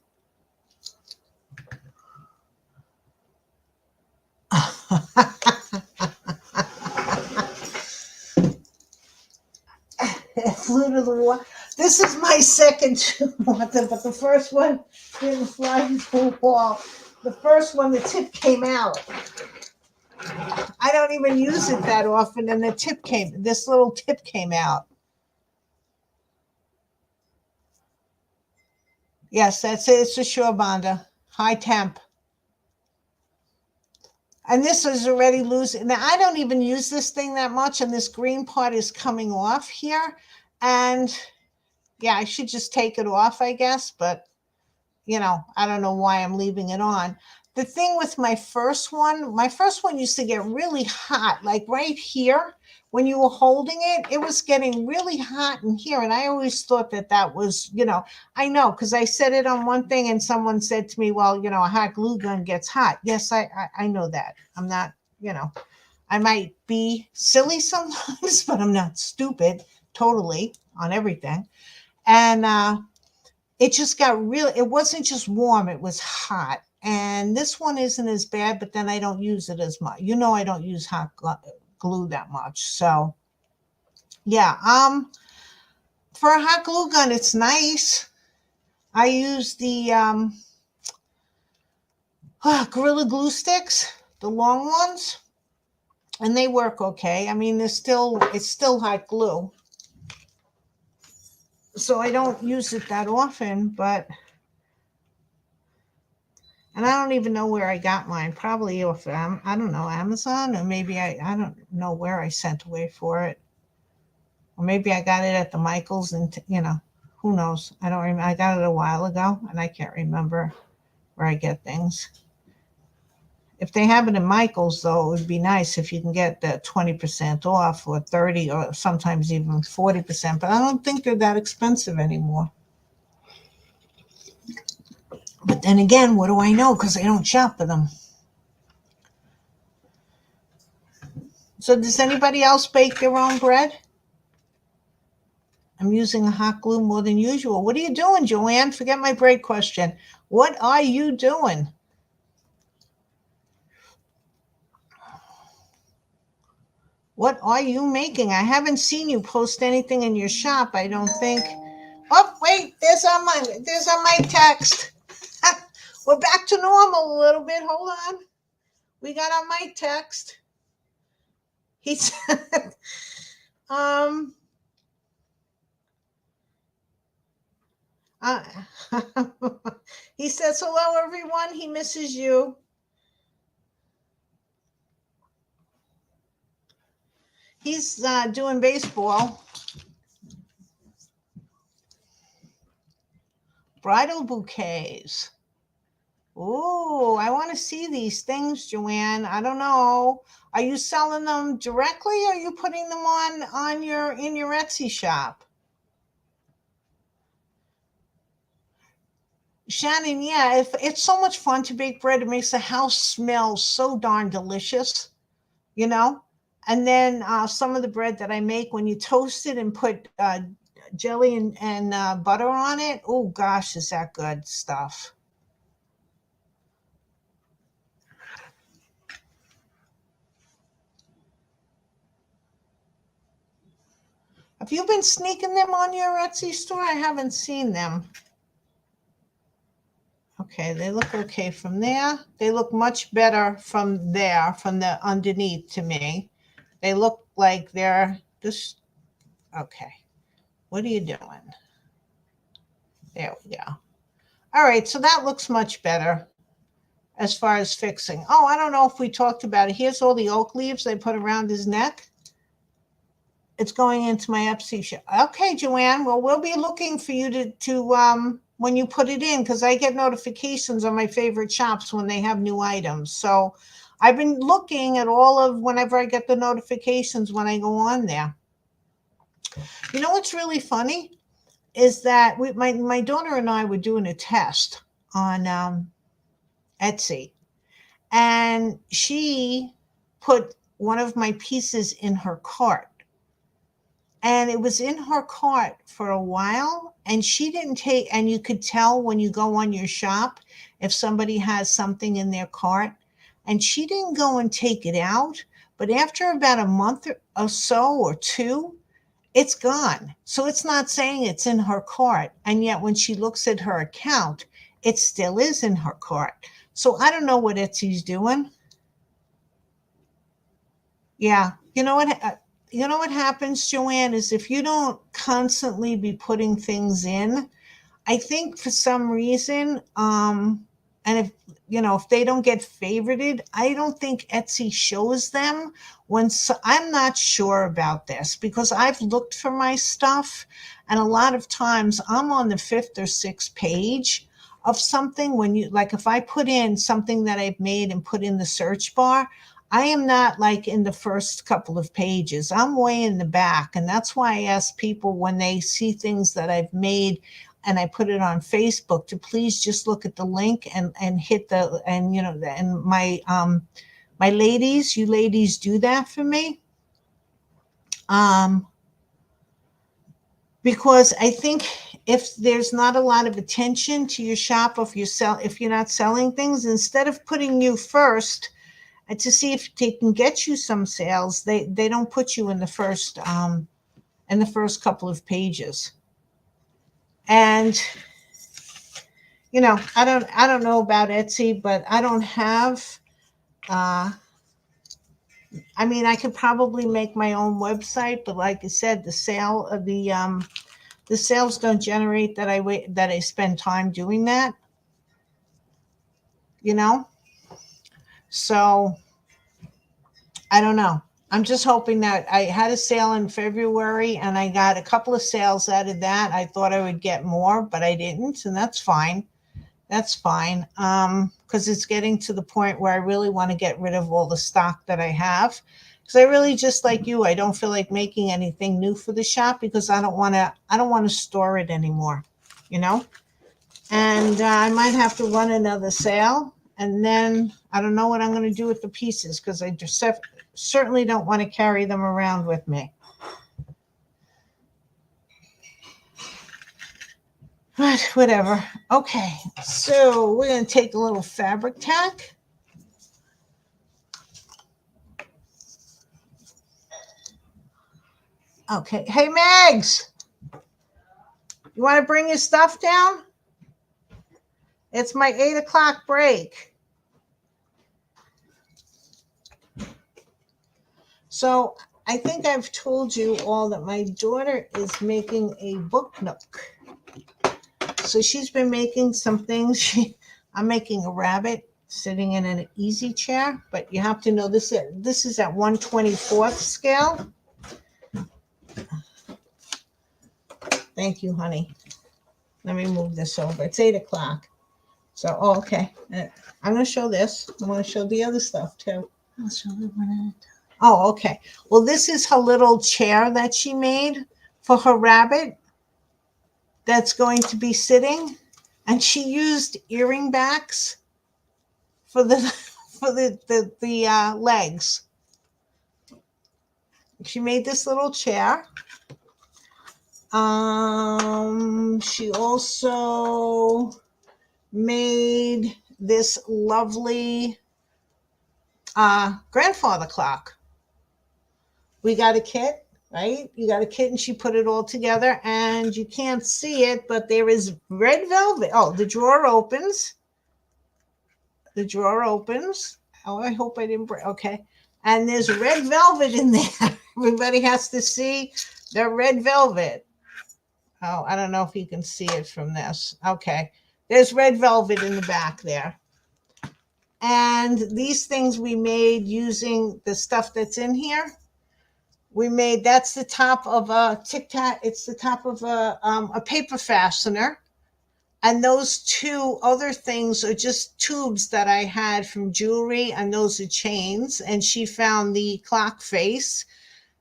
It flew to the water. This is my second water, but the first one didn't fly into the wall. The first one, the tip came out. I don't even use it that often, and this little tip came out. Yes, that's it. It's a Shore Bonder, high temp. And this is already losing. Now, I don't even use this thing that much, and this green part is coming off here. And yeah, I should just take it off, I guess. But, I don't know why I'm leaving it on. The thing with my first one used to get really hot, like right here. When you were holding it, it was getting really hot in here. And I always thought that was, I know, because I said it on one thing and someone said to me, well, a hot glue gun gets hot. Yes, I know that. I'm not, I might be silly sometimes, but I'm not stupid totally on everything. And it just got real. It wasn't just warm, it was hot. And this one isn't as bad, but then I don't use it as much. I don't use hot glue that much. So Yeah. For a hot glue gun, it's nice. I use the Gorilla Glue sticks, the long ones, and they work okay. I mean, it's still hot glue, so I don't use it that often. And I don't even know where I got mine. Probably off I don't know, Amazon, or maybe I don't know where I sent away for it, or maybe I got it at the Michaels, and who knows? I don't remember. I got it a while ago, and I can't remember where I get things. If they have it in Michael's, though, it would be nice if you can get the 20% off, or 30, or sometimes even 40%. But I don't think they're that expensive anymore. But then again, what do I know? Because I don't shop for them. So does anybody else bake their own bread? I'm using a hot glue more than usual. What are you doing, Joanne? Forget my break question. What are you doing? What are you making? I haven't seen you post anything in your shop, I don't think. Oh, wait, there's on my text. We're back to normal a little bit. Hold on. We got on my text. He said, uh, he says, hello, everyone. He misses you. He's doing baseball. Bridal bouquets. Oh, I want to see these things, Joanne. I don't know. Are you selling them directly, or are you putting them on in your Etsy shop? Shannon, yeah, if it's so much fun to bake bread, it makes the house smell so darn delicious, you know? And then some of the bread that I make, when you toast it and put jelly and butter on it, oh gosh, is that good stuff. Have you been sneaking them on your Etsy store? I haven't seen them. Okay, they look okay from there. They look much better from there, from the underneath to me. They look like they're just, okay. What are you doing? There we go. All right, so that looks much better as far as fixing. Oh, I don't know if we talked about it. Here's all the oak leaves I put around his neck. It's going into my Etsy shop. Okay, Joanne. Well, we'll be looking for you to when you put it in, because I get notifications on my favorite shops when they have new items. So I've been looking at all of whenever I get the notifications when I go on there. You know what's really funny is that my daughter and I were doing a test on Etsy, and she put one of my pieces in her cart. And it was in her cart for a while, and she didn't take, and you could tell when you go on your shop if somebody has something in their cart, and she didn't go and take it out. But after about a month or so, or two, it's gone. So it's not saying it's in her cart. And yet when she looks at her account, it still is in her cart. So I don't know what Etsy's doing. Yeah. You know what happens, Joanne, is if you don't constantly be putting things in, I think for some reason, and if they don't get favorited, I don't think Etsy shows them I'm not sure about this, because I've looked for my stuff, and a lot of times I'm on the fifth or sixth page of something. When you, like, if I put in something that I've made and put in the search bar, I am not like in the first couple of pages. I'm way in the back. And that's why I ask people when they see things that I've made and I put it on Facebook to please just look at the link and hit the, and and my ladies, you ladies do that for me. Because I think if there's not a lot of attention to your shop, if you're not selling things, instead of putting you first and to see if they can get you some sales, they don't put you in the first in the first couple of pages. And I don't know about Etsy, but I don't have I mean, I could probably make my own website, but like I said, the sales don't generate that I spend time doing that, you know? So I don't know. I'm just hoping that I had a sale in February and I got a couple of sales out of that. I thought I would get more, but I didn't, and that's fine. That's fine. Because it's getting to the point where I really want to get rid of all the stock that I have. Because I really, just like you, I don't feel like making anything new for the shop because I don't want to store it anymore, you know? And I might have to run another sale. And then I don't know what I'm going to do with the pieces because I just certainly don't want to carry them around with me. But whatever. Okay, so we're going to take a little fabric tack. Okay. Hey, Megs, you want to bring your stuff down? It's my 8:00 break. So I think I've told you all that my daughter is making a book nook. So she's been making some things. I'm making a rabbit sitting in an easy chair, but you have to know this is at 1/24 scale. Thank you, honey. Let me move this over. It's 8:00. So, okay. I'm going to show this. I want to show the other stuff too. I'll show the one at a time. Oh, okay. Well, this is her little chair that she made for her rabbit that's going to be sitting. And she used earring backs for the legs. She made this little chair. She also made this lovely grandfather clock. We got a kit, right? You got a kit, and she put it all together, and you can't see it, but there is red velvet. Oh, the drawer opens. The drawer opens. Oh, I hope I didn't break. Okay. And there's red velvet in there. Everybody has to see the red velvet. Oh, I don't know if you can see it from this. Okay. There's red velvet in the back there. And these things we made using the stuff that's in here. That's the top of a Tic Tac. It's the top of a paper fastener. And those two other things are just tubes that I had from jewelry, and those are chains. And she found the clock face.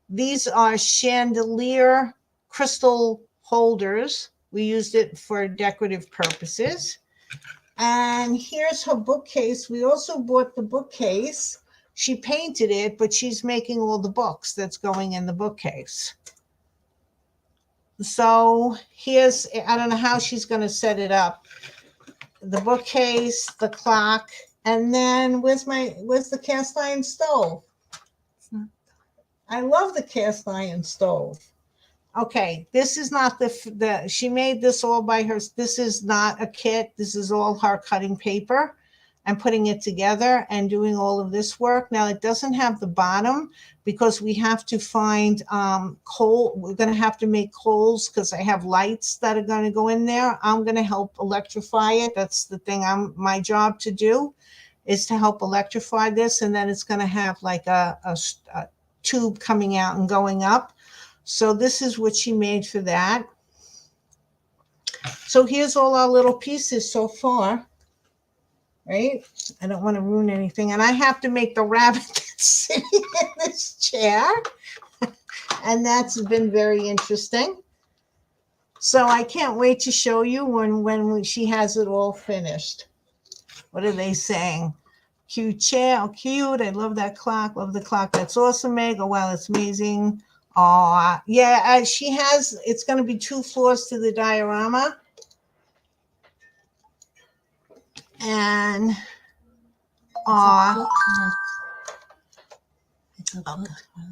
These are chandelier crystal holders. We used it for decorative purposes. And here's her bookcase. We also bought the bookcase. She painted it, but she's making all the books that's going in the bookcase. So I don't know how she's going to set it up. The bookcase, the clock, and then where's the cast iron stove? I love the cast iron stove. Okay, this is not she made this all by her. This is not a kit. This is all her cutting paper and putting it together and doing all of this work. Now, it doesn't have the bottom because we have to find coal. We're going to have to make coals because I have lights that are going to go in there. I'm going to help electrify it. That's the thing my job to do is to help electrify this. And then it's going to have like a tube coming out and going up. So this is what she made for that. So here's all our little pieces so far, right? I don't want to ruin anything. And I have to make the rabbit that's sitting in this chair. And that's been very interesting. So I can't wait to show you when she has it all finished. What are they saying? Cute chair, oh, cute. I love that clock. Love the clock. That's awesome, Meg. Oh, wow, that's amazing. Yeah, it's going to be 2 floors to the diorama. And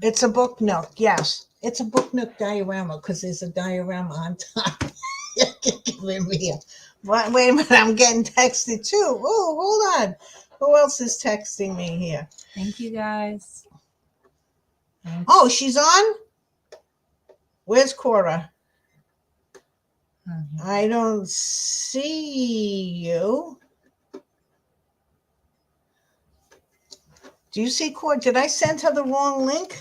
It's a book nook. Yes, it's a book nook diorama because there's a diorama on top. You're giving me a. Wait a minute, I'm getting texted too. Oh, hold on. Who else is texting me here? Thank you guys. Oh, she's on? Where's Cora? I don't see you. Do you see Cora? Did I send her the wrong link?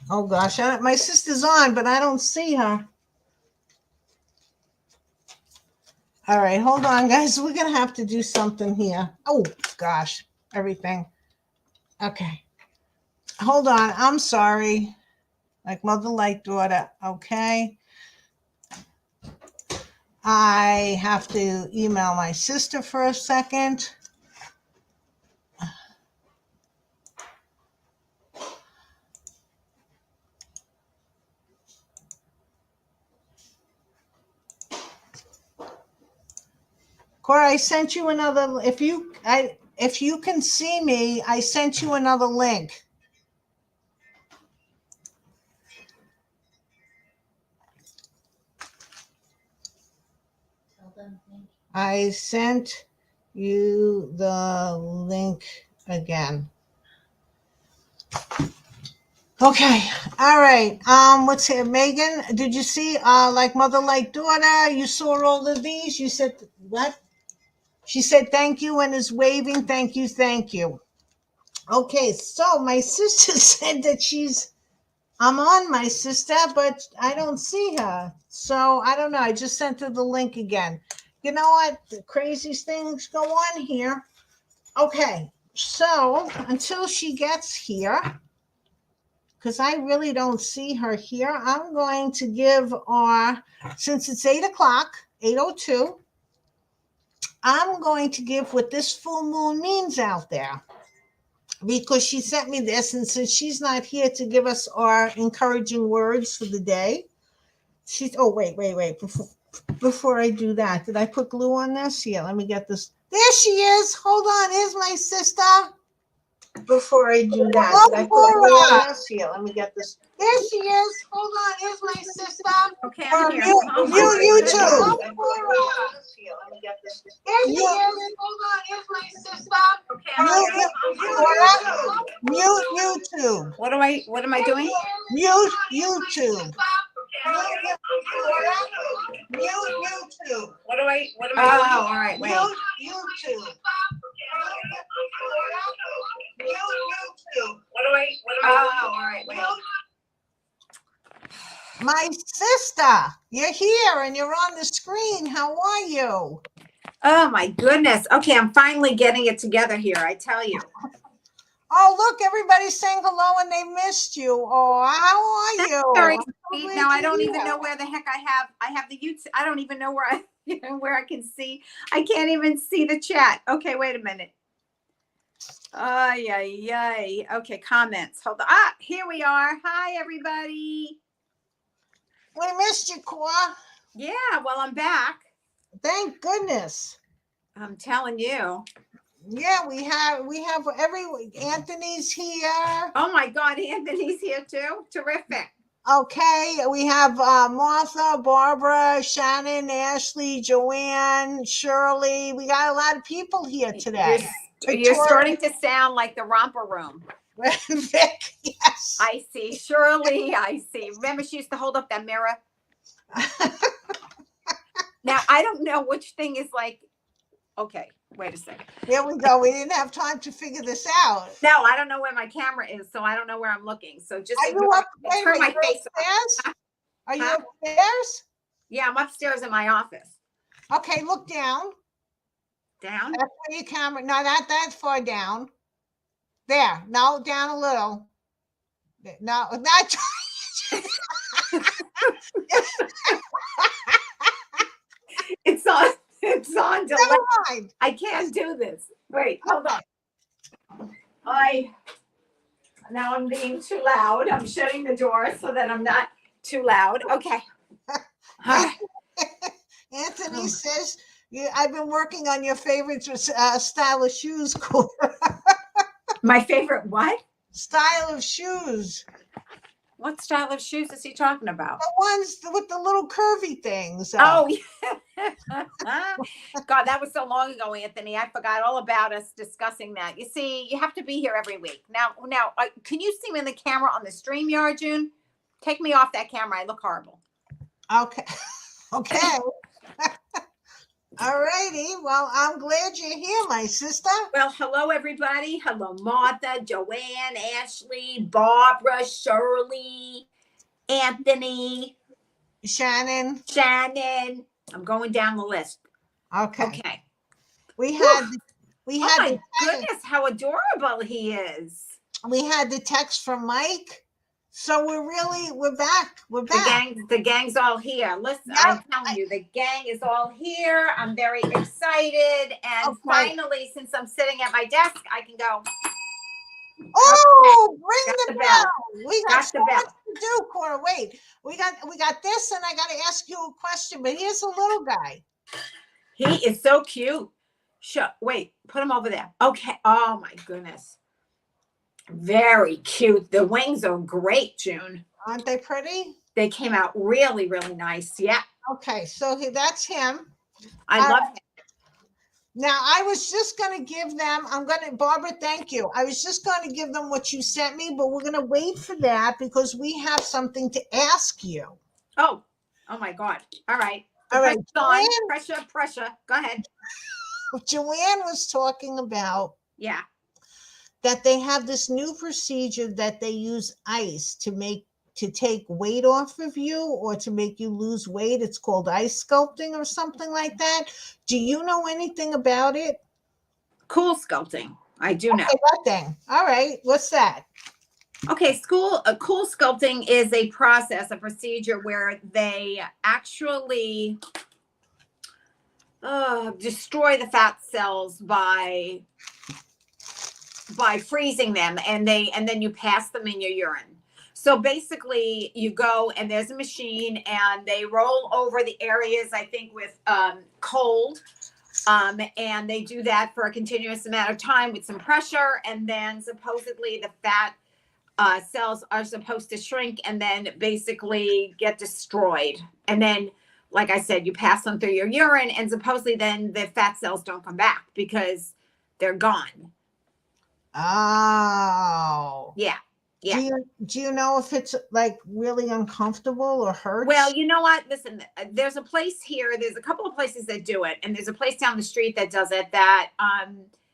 Oh gosh, my sister's on, but I don't see her. All right, hold on, guys. We're going to have to do something here. Oh, gosh, everything. Okay. Hold on. I'm sorry. Like mother, like daughter. Okay. I have to email my sister for a second. Cora, I sent you another. If you can see me, I sent you another link. I sent you the link again. Okay. All right. What's here? Megan, did you see like mother like daughter? You saw all of these? You said what? She said thank you and is waving. Thank you, thank you. Okay, so my sister said that I'm on my sister, but I don't see her. So I don't know. I just sent her the link again. You know what? The craziest things go on here. Okay, so until she gets here, because I really don't see her here, I'm going to give since it's 8 o'clock, 8:02, I'm going to give what this full moon means out there. Because she sent me this, and since she's not here to give us our encouraging words for the day, wait. Before I do that, did I put glue on this? Yeah, let me get this. There she is. Hold on. Here's my sister. Before I do that, did I put glue on this? Here, let me get this. There she is. Hold on. Here's my sister. Okay, I'm here. You too. Let me get this. There she is. Hold on. Here's my sister. Okay, I'm here. Mute YouTube. What am I doing? Mute YouTube. Mute YouTube. What am I doing? Oh, all right, wait. Mute YouTube. Mute YouTube. What am I doing? Oh, all right, wait. My sister, you're here and you're on the screen. How are you? Oh my goodness. Okay, I'm finally getting it together here, I tell you. Oh, look, everybody's saying hello and they missed you. Oh, how are you? Very sweet. Now I don't even know where the heck I have the YouTube. I don't even know where I can see. I can't even see the chat. Okay, wait a minute. Yay. Okay, comments. Hold on. Here we are. Hi, everybody. We missed you, Cora. Yeah, well, I'm back. Thank goodness. I'm telling you. Yeah, we have Anthony's here. Oh my God, Anthony's here too. Terrific. Okay, we have Martha, Barbara, Shannon, Ashley, Joanne, Shirley. We got a lot of people here today. You're starting to sound like the romper room. Vic, yes. I see. Shirley, I see. Remember she used to hold up that mirror? Now, I don't know which thing is like, okay, wait a second. Here we go. We didn't have time to figure this out. No, I don't know where my camera is, so I don't know where I'm looking. So just turn my face upstairs? Are you upstairs? Yeah, I'm upstairs in my office. Okay, look down. Down? That's where your camera, no, not that far down. There, no, down a little. No, not. It's on delay. Never mind. I can't do this. Wait, hold on. Now I'm being too loud. I'm shutting the door so that I'm not too loud. Okay. Anthony says, I've been working on your favorite style of shoes, Cora. My favorite what? style of shoes. What style of shoes is he talking about? The ones with the little curvy things. Oh, yeah. God, that was so long ago, Anthony. I forgot all about us discussing that. You see, you have to be here every week. Now, can you see me in the camera on the StreamYard, June? Take me off that camera. I look horrible. Okay. Okay. All righty. Well, I'm glad you're here, my sister. Well, hello, everybody. Hello, Martha, Joanne, Ashley, Barbara, Shirley, Anthony, Shannon. I'm going down the list. Okay. We had oh my goodness, how adorable he is. We had the text from Mike. So we're back. We're back. The gang's all here. Listen, yep. I'm telling you, the gang is all here. I'm very excited. And finally, since I'm sitting at my desk, I can go. Oh, ring the bell. We got so much to do, Cora. Wait, we got this, and I got to ask you a question. But here's a little guy. He is so cute. Wait, put him over there. Okay. Oh my goodness. Very cute. The wings are great, June. Aren't they pretty? They came out really, really nice. Yeah. Okay, so that's him. I love him. Now, I was just going to give them, Barbara, thank you. I was just going to give them what you sent me, but we're going to wait for that because we have something to ask you. Oh my God. All right. Pressure. Go ahead. Joanne was talking about. Yeah. That they have this new procedure that they use ice to take weight off of you or to make you lose weight. It's called ice sculpting or something like that. Do you know anything about it? Cool sculpting. I do know. That thing. All right. What's that? Okay, cool sculpting is a procedure where they actually destroy the fat cells by freezing them, and then you pass them in your urine. So basically you go and there's a machine and they roll over the areas, I think with cold, and they do that for a continuous amount of time with some pressure, and then supposedly the fat cells are supposed to shrink and then basically get destroyed. And then, like I said, you pass them through your urine, and supposedly then the fat cells don't come back because they're gone. Oh. Yeah. Do you know if it's like really uncomfortable or hurts? Well, you know what? Listen, there's a place here. There's a couple of places that do it, and there's a place down the street that does it. That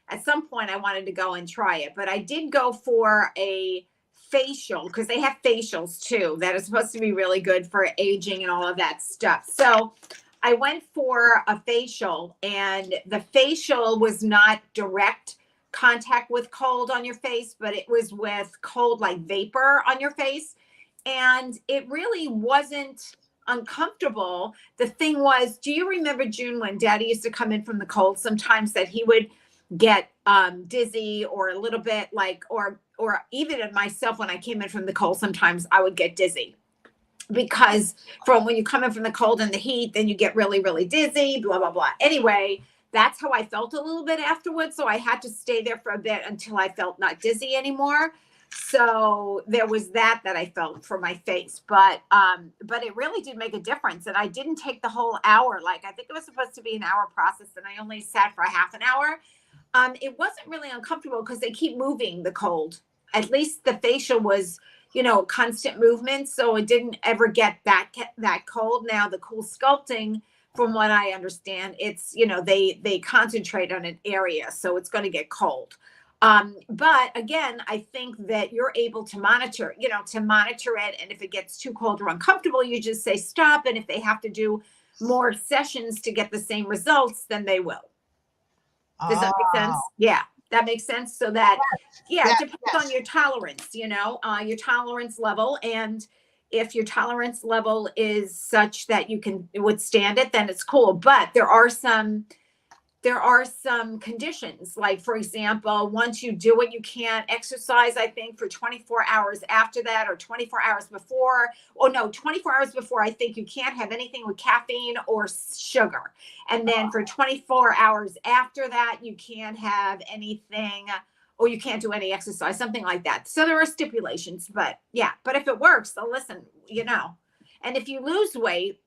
at some point I wanted to go and try it, but I did go for a facial because they have facials too that are supposed to be really good for aging and all of that stuff. So I went for a facial, and the facial was not direct contact with cold on your face, but it was with cold like vapor on your face, and it really wasn't uncomfortable. The thing was, do you remember, June, when Daddy used to come in from the cold sometimes, that he would get dizzy or a little bit like, or even myself, when I came in from the cold, sometimes I would get dizzy, because from when you come in from the cold and the heat, then you get really, really dizzy, blah, blah, blah. Anyway, that's how I felt a little bit afterwards. So I had to stay there for a bit until I felt not dizzy anymore. So there was that I felt for my face, but it really did make a difference. And I didn't take the whole hour. Like, I think it was supposed to be an hour process, and I only sat for a half an hour. It wasn't really uncomfortable because they keep moving the cold. At least the facial was, constant movement. So it didn't ever get that cold. Now the cool sculpting, from what I understand, it's, they concentrate on an area, so it's going to get cold. But again, I think that you're able to monitor it. And if it gets too cold or uncomfortable, you just say stop. And if they have to do more sessions to get the same results, then they will. Does that make sense? Yeah, that makes sense. So that, it depends on your tolerance, your tolerance level. And if your tolerance level is such that you can withstand it, then it's cool. But there are some conditions. Like, for example, once you do it, you can't exercise, I think, for 24 hours after that, or 24 hours before. Oh no, 24 hours before, I think you can't have anything with caffeine or sugar. And then for 24 hours after that, you can't have anything or you can't do any exercise, something like that. So there are stipulations, but yeah, but if it works, so listen, and if you lose weight,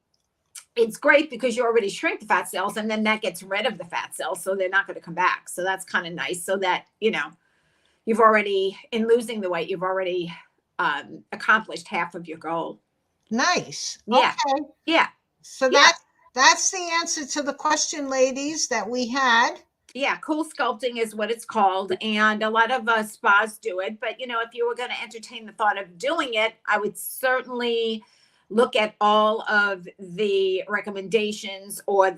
it's great because you already shrink the fat cells, and then that gets rid of the fat cells. So they're not going to come back. So that's kind of nice. So that, you've already, in losing the weight, you've already accomplished half of your goal. Nice. Yeah. Okay. Yeah. So that's the answer to the question, ladies, that we had. Yeah, cool sculpting is what it's called, and a lot of spas do it. But if you were going to entertain the thought of doing it, I would certainly look at all of the recommendations, or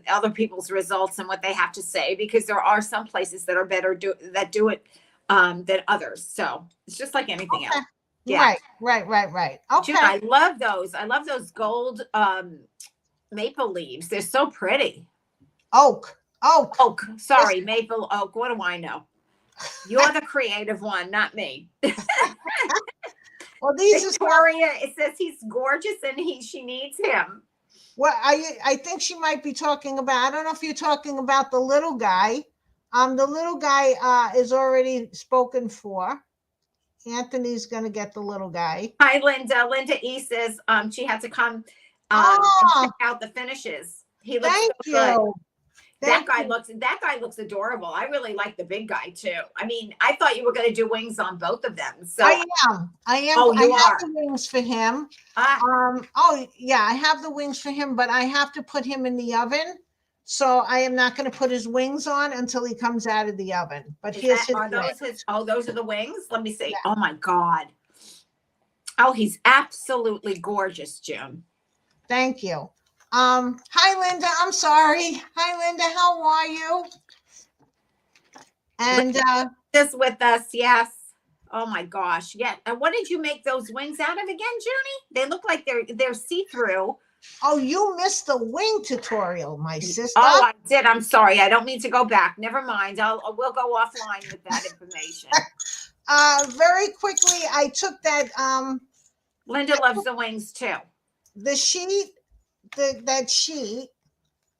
other people's results and what they have to say, because there are some places that are better that do it than others. So it's just like anything else. Yeah. Right. Okay. June, I love those. I love those gold maple leaves. They're so pretty. Oak. Sorry, maple oak. What do I know? You're the creative one, not me. Well, these Victoria, it says he's gorgeous and she needs him. Well, I think she might be talking about, I don't know if you're talking about the little guy. The little guy is already spoken for. Anthony's going to get the little guy. Hi, Linda. Linda E says she had to come and check out the finishes. He looks so good. That guy looks adorable. I really like the big guy too. I mean, I thought you were going to do wings on both of them. So I am. Oh, you I are. have the wings for him. Oh yeah, I have the wings for him, but I have to put him in the oven. So I am not going to put his wings on until he comes out of the oven. But those are the wings? Let me see. Yeah. Oh my God. Oh, he's absolutely gorgeous, June. Thank you. Hi, Linda. I'm sorry. Hi, Linda. How are you? And this with us, yes. Oh my gosh, yeah. And what did you make those wings out of again, Junie? They look like they're see-through. Oh, you missed the wing tutorial, my sister. Oh, I did. I'm sorry. I don't mean to go back. Never mind. We'll go offline with that information. Very quickly, I took that. Linda loves the wings too. The sheet. That sheet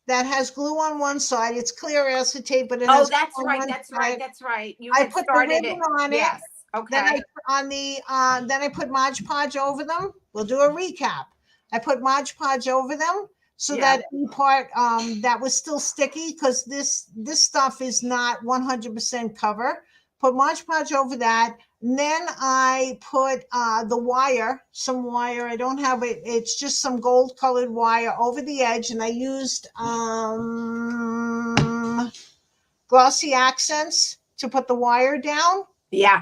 that has glue on one side, it's clear acetate, but it has that's right. I put the ribbon on it. Okay. Then I put Mod Podge over them. We'll do a recap. I put Mod Podge over them so that any part that was still sticky, because this stuff is not 100% cover. Put Mod Podge over that. And then I put some wire. I don't have it. It's just some gold colored wire over the edge. And I used glossy accents to put the wire down. Yeah.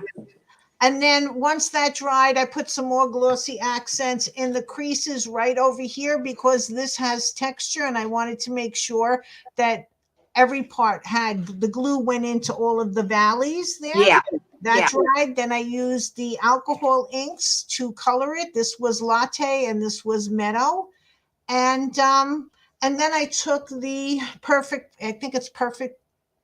And then once that dried, I put some more glossy accents in the creases right over here, because this has texture. And I wanted to make sure that every part had the glue went into all of the valleys there. Yeah. That dried. Then I used the alcohol inks to color it. This was Latte and this was Meadow. And then I took the Perfect, I think it's Perfect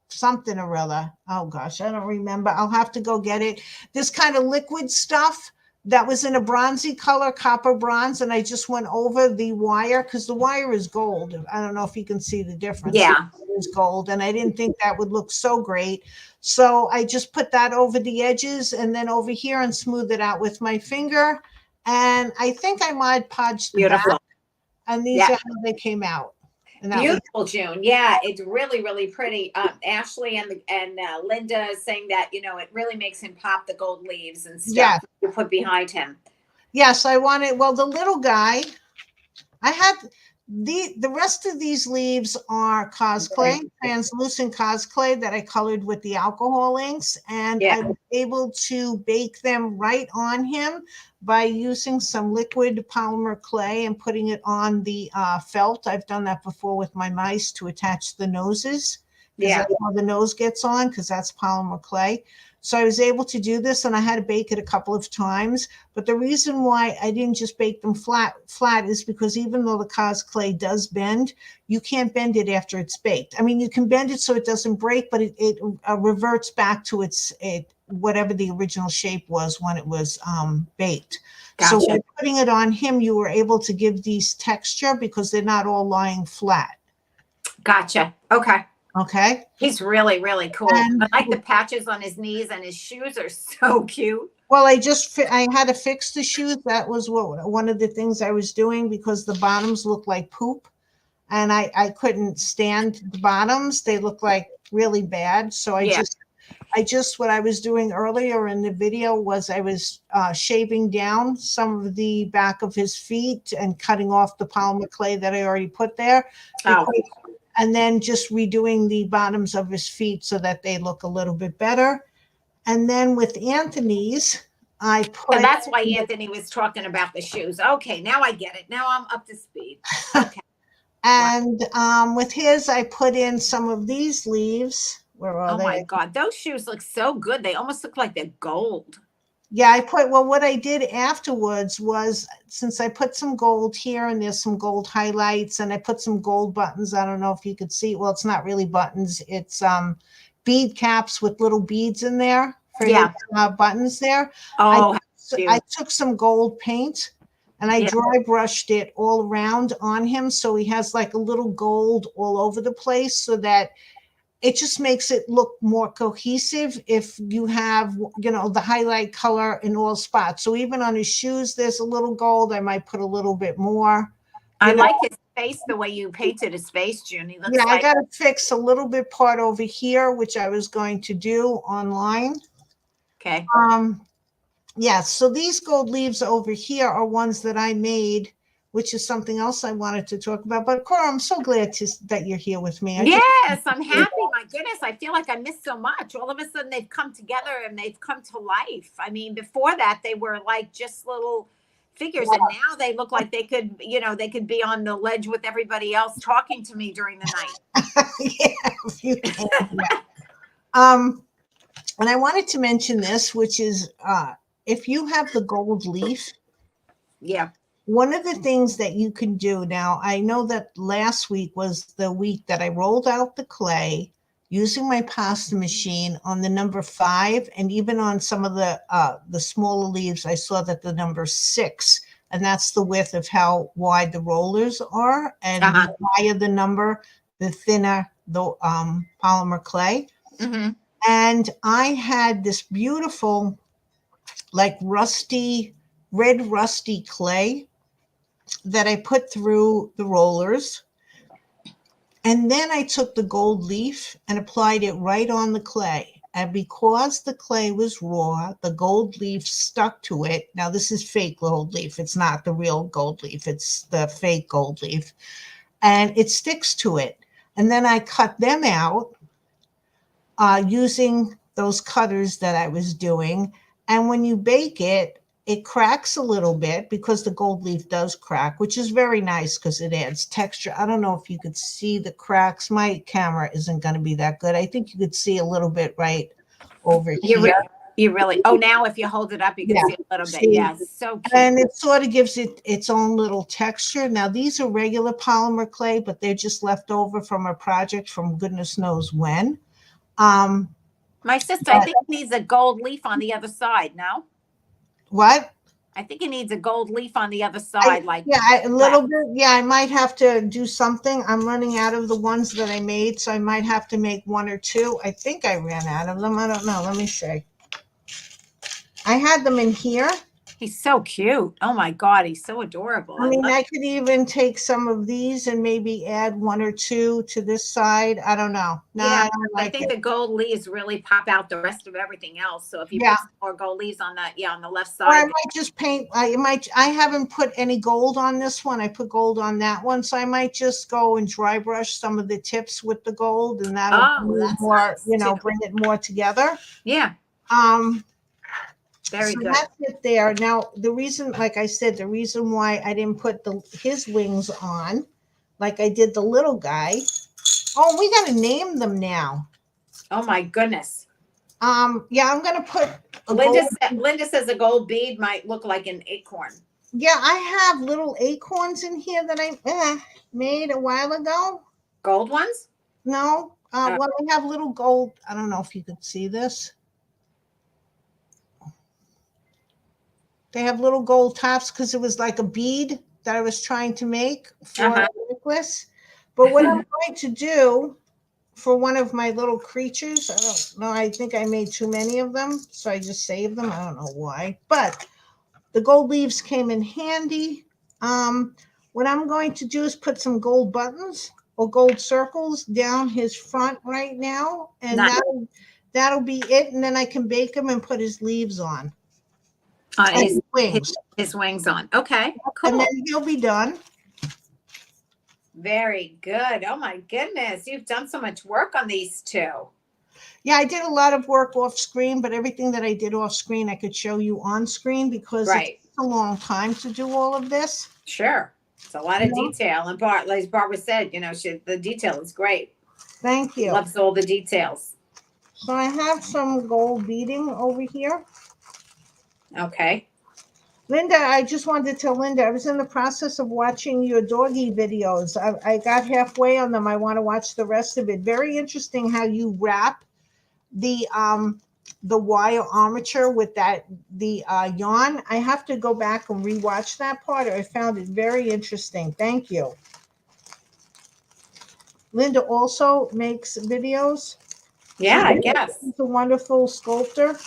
something or other. Oh gosh, I don't remember. I'll have to go get it. This kind of liquid stuff that was in a bronzy color, copper bronze, and I just went over the wire, because the wire is gold. I don't know if you can see the difference. Yeah. It is gold, and I didn't think that would look so great. So I just put that over the edges and then over here and smooth it out with my finger. And I think I Mod Podged the back. And these are how they came out. Beautiful, June. Yeah, it's really, really pretty. Ashley and Linda is saying that, it really makes him pop, the gold leaves and stuff you put behind him. Yes, I wanted, the little guy, I had the rest of these leaves are cosplay, translucent cosplay that I colored with the alcohol inks, and I was able to bake them right on him by using some liquid polymer clay and putting it on the felt. I've done that before with my mice to attach the noses. That's how the nose gets on, because that's polymer clay. So I was able to do this, and I had to bake it a couple of times. But the reason why I didn't just bake them flat is because even though the cosplay does bend, you can't bend it after it's baked. I mean, you can bend it so it doesn't break, but it reverts back to whatever the original shape was when it was baked. Gotcha. So by putting it on him, you were able to give these texture because they're not all lying flat. Gotcha. Okay. Okay. He's really, really cool. And I like the patches on his knees, and his shoes are so cute. well, I had to fix the shoes. That was one of the things I was doing because the bottoms look like poop, and I couldn't stand the bottoms. They look like really bad. So Yeah. what I was doing earlier in the video was I was shaving down some of the back of his feet and cutting off the polymer clay that I already put there. Oh. And then just redoing the bottoms of his feet so that they look a little bit better. And then with Anthony's, I put. So that's why Anthony was talking about the shoes. Okay, now I get it. Now I'm up to speed. Okay. And with his, I put in some of these leaves. Where are Oh they? my God, those shoes look so good. They almost look like they're gold. Yeah, what I did afterwards was, since I put some gold here and there's some gold highlights and I put some gold buttons. I don't know if you could see. Well, it's not really buttons. It's bead caps with little beads in there for his buttons there. Oh, I took some gold paint and I dry brushed it all around on him. So he has like a little gold all over the place so that it just makes it look more cohesive if you have, the highlight color in all spots. So even on his shoes, there's a little gold. I might put a little bit more. I like his face, the way you painted his face, June. He looks I got to fix a little bit part over here, which I was going to do online. Okay. Yeah, so these gold leaves over here are ones that I made, which is something else I wanted to talk about. But Cora, I'm so glad that you're here with me. Yes, I'm happy. My goodness, I feel like I missed so much. All of a sudden, they've come together and they've come to life. I mean, before that, they were like just little figures, and now they look like they could, they could be on the ledge with everybody else talking to me during the night. Yeah, if you can. And I wanted to mention this, which is if you have the gold leaf. Yeah. One of the things that you can do now, I know that last week was the week that I rolled out the clay using my pasta machine on the number 5, and even on some of the smaller leaves, I saw that the number 6, and that's the width of how wide the rollers are, and the higher the number, the thinner the polymer clay. Mm-hmm. And I had this beautiful, like red rusty clay that I put through the rollers. And then I took the gold leaf and applied it right on the clay. And because the clay was raw, the gold leaf stuck to it. Now, this is fake gold leaf. It's not the real gold leaf. It's the fake gold leaf. And it sticks to it. And then I cut them out using those cutters that I was doing. And when you bake it, it cracks a little bit because the gold leaf does crack, which is very nice because it adds texture. I don't know if you could see the cracks. My camera isn't going to be that good. I think you could see a little bit right over here. You really, now if you hold it up, you can see a little bit. Yeah, so cute. And it sort of gives it its own little texture. Now, these are regular polymer clay, but they're just left over from a project from goodness knows when. My sister, I think it needs a gold leaf on the other side. No? What? I think it needs a gold leaf on the other side. A little bit. Yeah, I might have to do something. I'm running out of the ones that I made, so I might have to make 1 or 2. I think I ran out of them. I don't know. Let me see. I had them in here. He's so cute. Oh my God, he's so adorable. I mean, I could even take some of these and maybe add 1 or 2 to this side. I don't know. No, yeah, I think the gold leaves really pop out the rest of everything else. So if you put some more gold leaves on the left side. Or I might just paint. I haven't put any gold on this one. I put gold on that one, so I might just go and dry brush some of the tips with the gold, and that'll bring it more together. Yeah. Very good. That's it there. Now, the reason, like I said, the reason why I didn't put his wings on, like I did the little guy. Oh, we got to name them now. Oh my goodness. Yeah, I'm gonna put. Linda says a gold bead might look like an acorn. Yeah, I have little acorns in here that I made a while ago. Gold ones? No. Well, I have little gold. I don't know if you could see this. They have little gold tops because it was like a bead that I was trying to make for a necklace. But what I'm going to do for one of my little creatures. I don't know. I think I made too many of them, so I just saved them. I don't know why, but the gold leaves came in handy. What I'm going to do is put some gold buttons or gold circles down his front right now, and Nice. that'll be it. And then I can bake him and put his leaves on On and his wings, his wings on. Okay, and cool. then he'll be done. Very good. Oh my goodness, you've done so much work on these two. Yeah, I did a lot of work off screen, but everything that I did off screen, I could show you on screen because Right. it takes a long time to do all of this. Sure. It's a lot of detail. And as Barbara said, the detail is great. Thank you. Loves all the details. So I have some gold beading over here. Okay. Linda, I just wanted to tell Linda, I was in the process of watching your doggy videos. I got halfway on them. I want to watch the rest of it. Very interesting how you wrap the wire armature with the yarn. I have to go back and rewatch that part. I found it very interesting. Thank you. Linda also makes videos. Yeah, I guess. She's a wonderful sculptor.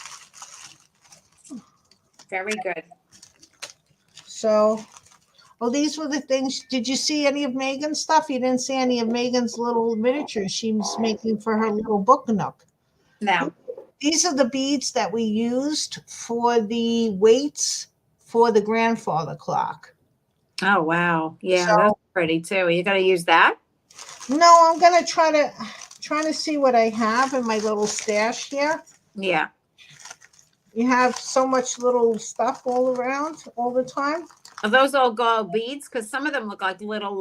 Very good. So, these were the things. Did you see any of Megan's stuff? You didn't see any of Megan's little miniatures she was making for her little book nook. No. These are the beads that we used for the weights for the grandfather clock. Oh, wow. Yeah, So, that's pretty too. Are you going to use that? No, I'm going to try to see what I have in my little stash here. Yeah. You have so much little stuff all around all the time. Are those all gold beads? Because some of them look like little,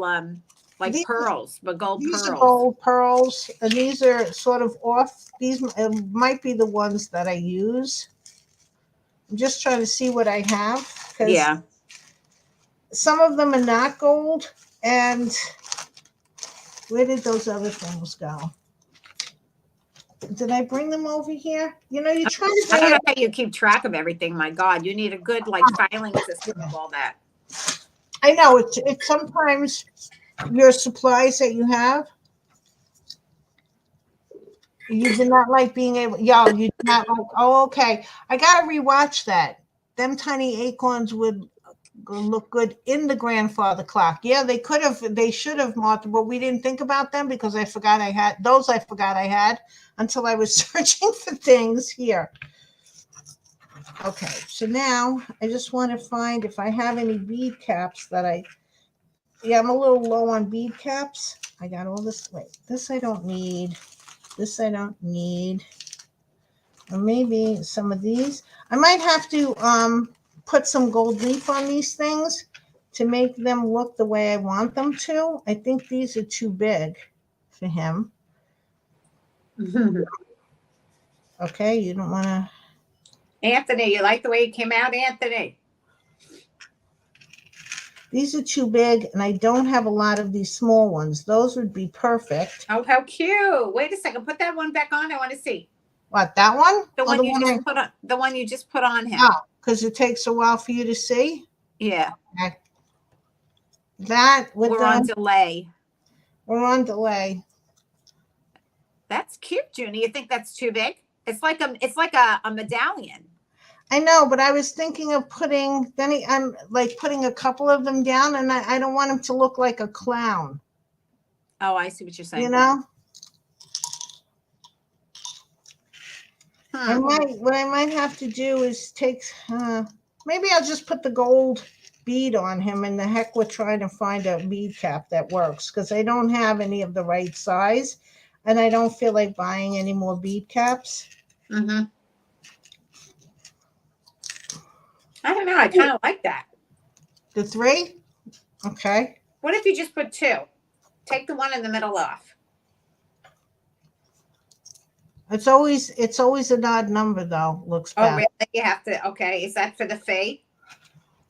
These- pearls, but gold These pearls. are gold pearls, and these are sort of off. These might be the ones that I use. I'm just trying to see what I have. Yeah. Some of them are not gold, and where did those other things go? Did I bring them over here? You try to I don't bring know how you keep track of everything. My God, you need a good filing system of all that. I know it's sometimes your supplies that you have. You do not like being able, you do not like, oh, okay. I got to rewatch that. Them tiny acorns would look good in the grandfather clock. Yeah, they should have, Martha, but we didn't think about them because I forgot I had until I was searching for things here. Okay, so now I just want to find if I have any bead caps that I'm a little low on bead caps. I got all this, this I don't need. This I don't need. Or maybe some of these. I might have to put some gold leaf on these things to make them look the way I want them to. I think these are too big for him. Okay, you don't want to. Anthony, you like the way it came out, Anthony? These are too big, and I don't have a lot of these small ones. Those would be perfect. Oh, how cute. Wait a second. Put that one back on. I want to see. What, that one? The one you just put on. The one you just put on him. Oh, because it takes a while for you to see? Yeah. Okay. That with We're on delay. We're on delay. That's cute, Junie. You think that's too big? It's like a medallion. I know, but I was thinking of putting a couple of them down, and I don't want him to look like a clown. Oh, I see what you're saying. What I might have to do is maybe I'll just put the gold bead on him, and the heck we're trying to find a bead cap that works, because I don't have any of the right size, and I don't feel like buying any more bead caps. Mm-hmm. I don't know. I kind of like that. The 3? Okay. What if you just put 2? Take the one in the middle off. It's always an odd number, though. Looks bad. Oh, really? You have to. Okay. Is that for the fate?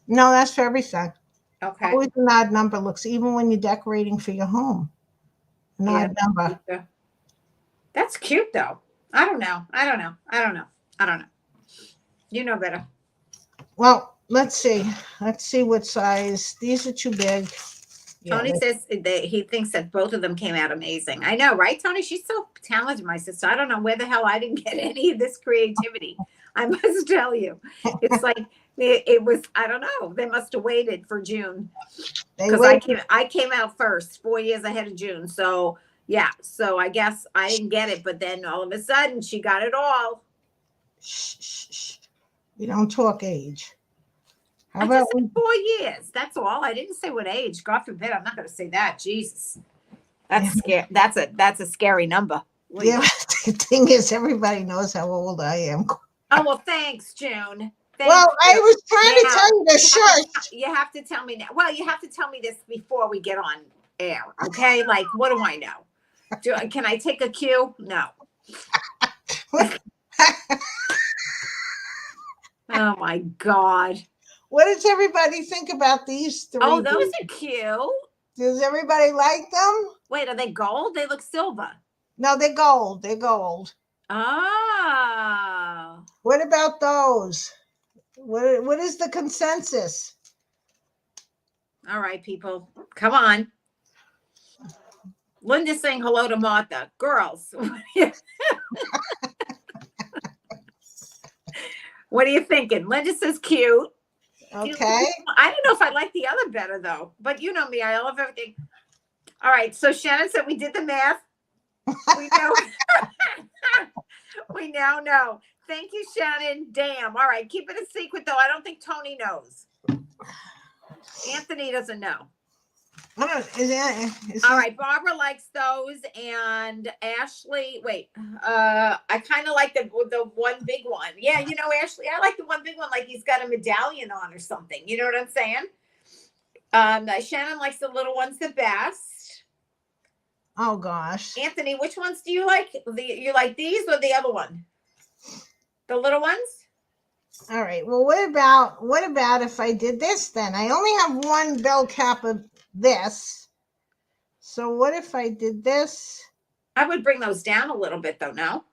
No, that's for everything. Okay. Always an odd number looks, even when you're decorating for your home. An odd number. That's cute, though. I don't know. You know better. Well, let's see. Let's see what size. These are too big. Yeah, Tony says that he thinks that both of them came out amazing. I know, right, Tony? She's so talented, my sister. I don't know where the hell I didn't get any of this creativity. I must tell you, it's like it was. I don't know. They must have waited for June they because wait. I came out first, 4 years ahead of June. So yeah, so I guess I didn't get it, but then all of a sudden she got it all. Shh, shh, shh. We don't talk age. How I about just said 4 years. That's all. I didn't say what age. God forbid. I'm not going to say that. Jesus, that's scary. That's a scary number. yeah, the thing is, everybody knows how old I am. Oh well, thanks, June. Thank Well, I you. was trying to Now, tell you the shirt. you have to tell me now. Well, you have to tell me this before we get on air, okay? Like, what do I know? Can I take a cue? No. Oh my God. What does everybody think about these three? Oh, those are cute. Does everybody like them? Wait, are they gold? They look silver. No, they're gold. They're gold. Oh. What about those? What is the consensus? All right, people. Come on. Linda's saying hello to Martha. Girls. What are you thinking? Linda says cute. Okay. I don't know if I like the other better though, but you know me, I love everything. All right, so Shannon said we did the math. We know. We now know. Thank you, Shannon. Damn. All right, keep it a secret though. I don't think Tony knows. Anthony doesn't know. I don't, All right, Barbara likes those, and Ashley. Wait, I kind of like the one big one. Yeah, you know, Ashley, I like the one big one, like he's got a medallion on or something. You know what I'm saying? Shannon likes the little ones the best. Oh gosh. Anthony, which ones do you like? You like these or the other one? The little ones? All right. Well, what about if I did this then? I only have one bell cap of this. So what if I did this? I would bring those down a little bit though, no?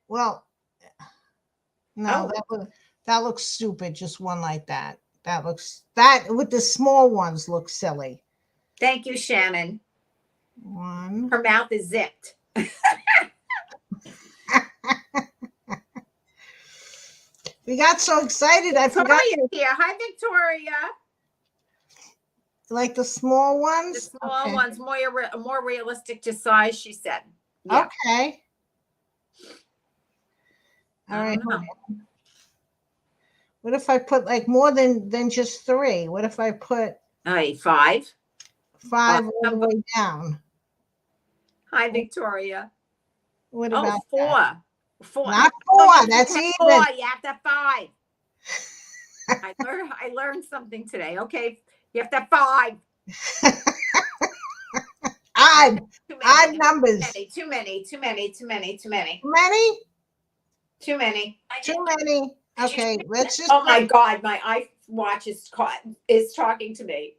Well, no, Oh. that looks stupid. Just one like that. That with the small ones looks silly. Thank you, Shannon. One. Her mouth is zipped. We got so excited. I forgot. Victoria's here. Hi, Victoria. Like the small The ones? small Okay. ones, more realistic to size, she said. Yeah. Okay. All I right. don't know. What if I put like more than just three? What if I put All right, 5. five all the way down? Hi, Victoria. What Oh, about 4. that? 4. Not No, 4. you That's have even. 4. You have to have 5. I learned something today. Okay, you have to have 5. Odd. Too Odd many. numbers. Too many. Too many? Too many. Too many. Okay, let's just. Oh my God, my iWatch is talking to me.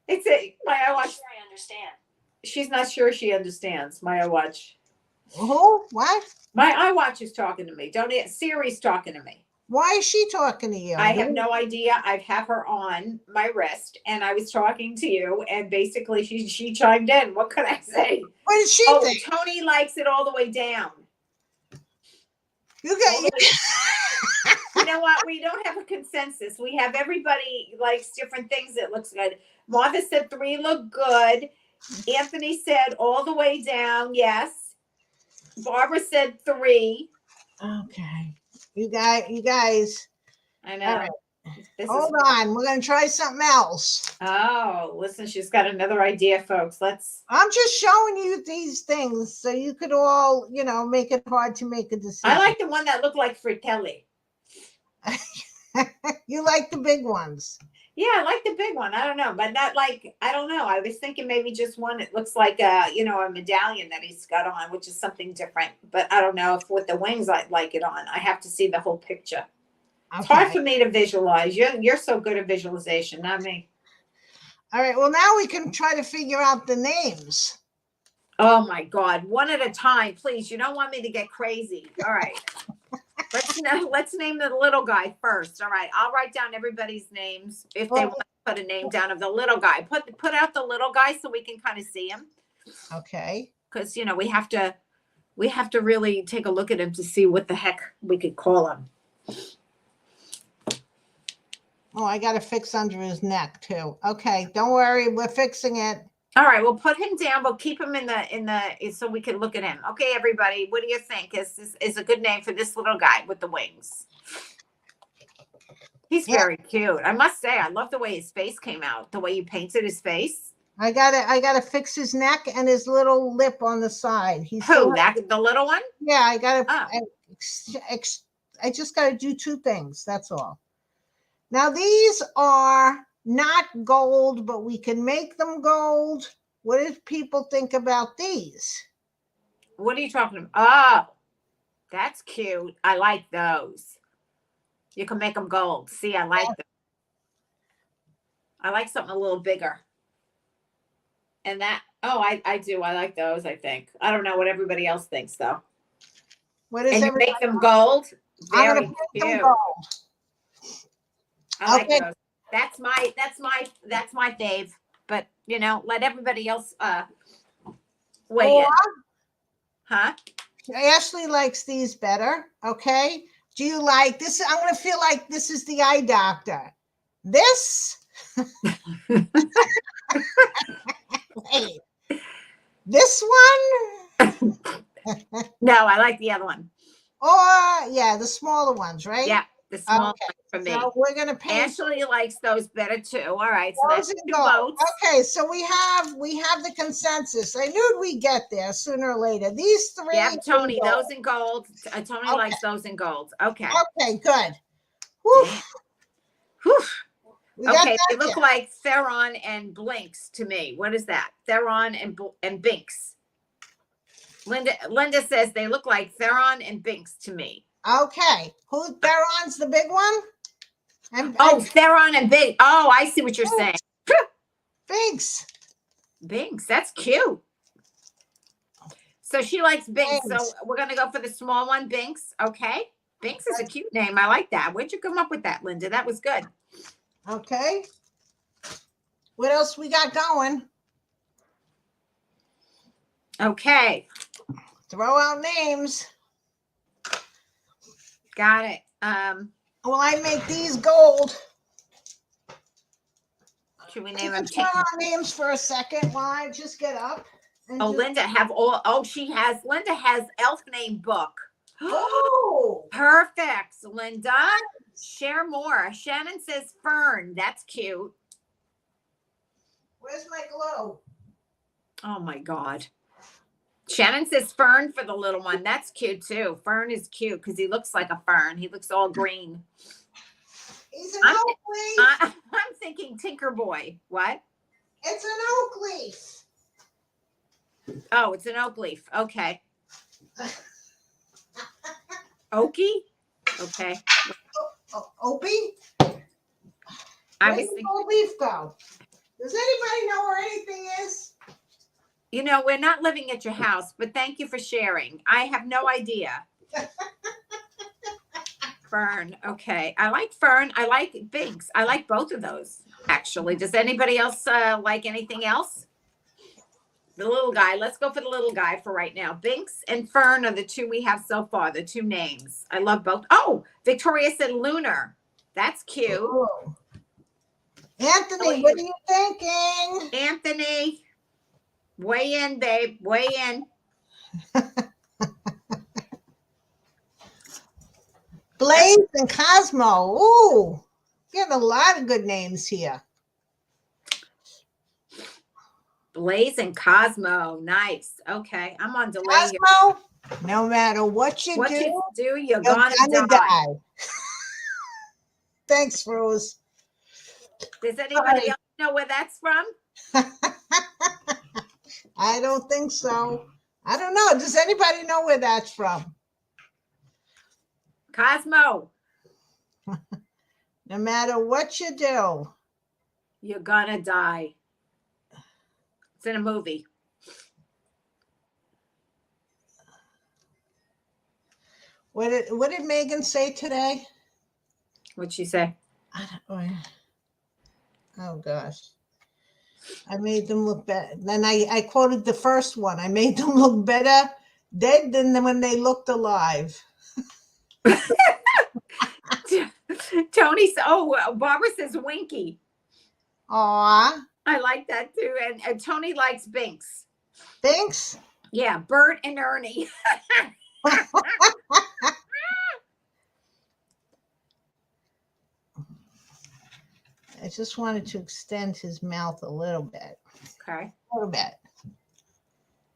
It's my iWatch. I understand. She's not sure she understands my iWatch. Who? What? My iWatch is talking to me. Siri's talking to me. Why is she talking to you? I have no idea. I have her on my wrist, and I was talking to you, and basically she chimed in. What could I say? What did she Oh, think? Tony likes it all the way down. You got. You know what? We don't have a consensus. We have everybody likes different things. It looks good. Martha said 3 look good. Anthony said all the way down. Yes. Barbara said 3. Okay. You guys. I know. All right. This Hold on. We're gonna try something else. Oh, listen, she's got another idea, folks. I'm just showing you these things so you could all, make it hard to make a decision. I like the one that looked like Fratelli. You like the big ones. Yeah, I like the big one. I don't know, but not like, I don't know. I was thinking maybe just one. It looks like a medallion that he's got on, which is something different. But I don't know if with the wings I'd like it on. I have to see the whole picture. It's hard for me to visualize. You're so good at visualization, not me. All right. Well, now we can try to figure out the names. Oh my God. One at a time, please. You don't want me to get crazy. All right. Let's name the little guy first. All right. I'll write down everybody's names if they want put a name down of the little guy. Put out the little guy so we can kind of see him. Okay. Because we have to really take a look at him to see what the heck we could call him. Oh, I got to fix under his neck too. Okay, don't worry, we're fixing it. All right, we'll put him down. We'll keep him in the so we can look at him. Okay, everybody, what do you think? Is a good name for this little guy with the wings? He's very cute. I must say, I love the way his face came out. The way you painted his face. I gotta fix his neck and his little lip on the side. He's Who? The little one? Yeah, I gotta. Oh. I just gotta do two things. That's all. Now these are not gold, but we can make them gold. What do people think about these? What are you talking about? Oh, that's cute. I like those. You can make them gold. See, I like them. I like something a little bigger. And I do. I like those, I think. I don't know what everybody else thinks, though. What is and you make them gold? I'm going to make them gold. I like those. That's my fave. But let everybody else weigh in. Huh? Ashley likes these better. Okay. Do you like this? I'm going to feel like this is the eye doctor. This. Wait. This one? No, I like the other one. Or yeah, the smaller ones, right? Yeah. The small one for me. So we're gonna paint. Ashley likes those better too. All right, so that's 2 votes. Okay, so we have the consensus. I knew we'd get there sooner or later. These three. Yeah, Tony, those in gold. Tony likes those in gold. Okay. Okay, good. Whew. Whew. Okay, they look like Theron and Blinks to me. What is that? Theron and Binks. Linda says they look like Theron and Binks to me. Okay. Theron's the big one? Theron and Binks. Oh, I see what you're saying. Binks. Binks. That's cute. So she likes Binks. So we're going to go for the small one, Binks. Okay. Binks is a cute name. I like that. Where'd you come up with that, Linda? That was good. Okay. What else we got going? Okay. Throw out names. Got it. Will I make these gold? Should we name them? Throw out names for a second while I just get up. Linda Linda has elf name book. Oh, perfect, Linda. Share more. Shannon says Fern. That's cute. Where's my glow? Oh my God. Shannon says Fern for the little one. That's cute too. Fern is cute because he looks like a fern. He looks all green. He's an oak leaf. I'm thinking Tinker Boy. What? It's an oak leaf. Oh, it's an oak leaf. Okay. Oakie? Okay. Opie? I Where did the oak leaf go? Does anybody know where anything is? We're not living at your house, but thank you for sharing. I have no idea. Fern. Okay. I like Fern. I like Binks. I like both of those, actually. Does anybody else like anything else? The little guy. Let's go for the little guy for right now. Binks and Fern are the two we have so far, the two names. I love both. Oh, Victoria said Lunar. That's cute. Ooh. Anthony, what are you thinking? Anthony, weigh in, babe. Weigh in. Blaze and Cosmo. Ooh, getting a lot of good names here. Blaze and Cosmo. Nice. Okay. I'm on delay Cosmo, here. No matter what you do, you're gonna die. Thanks, Rose. Does anybody else know where that's from? I don't think so. I don't know. Does anybody know where that's from? Cosmo. No matter what you do, you're gonna die. It's in a movie. What did Megan say today? What'd she say? Oh gosh. I made them look better. Then I quoted the first one. I made them look better dead than when they looked alive. Tony, Barbara says Winky. Aw. I like that too. And Tony likes Binks. Thanks. Yeah, Bert and Ernie. I just wanted to extend his mouth a little bit. Okay. A little bit.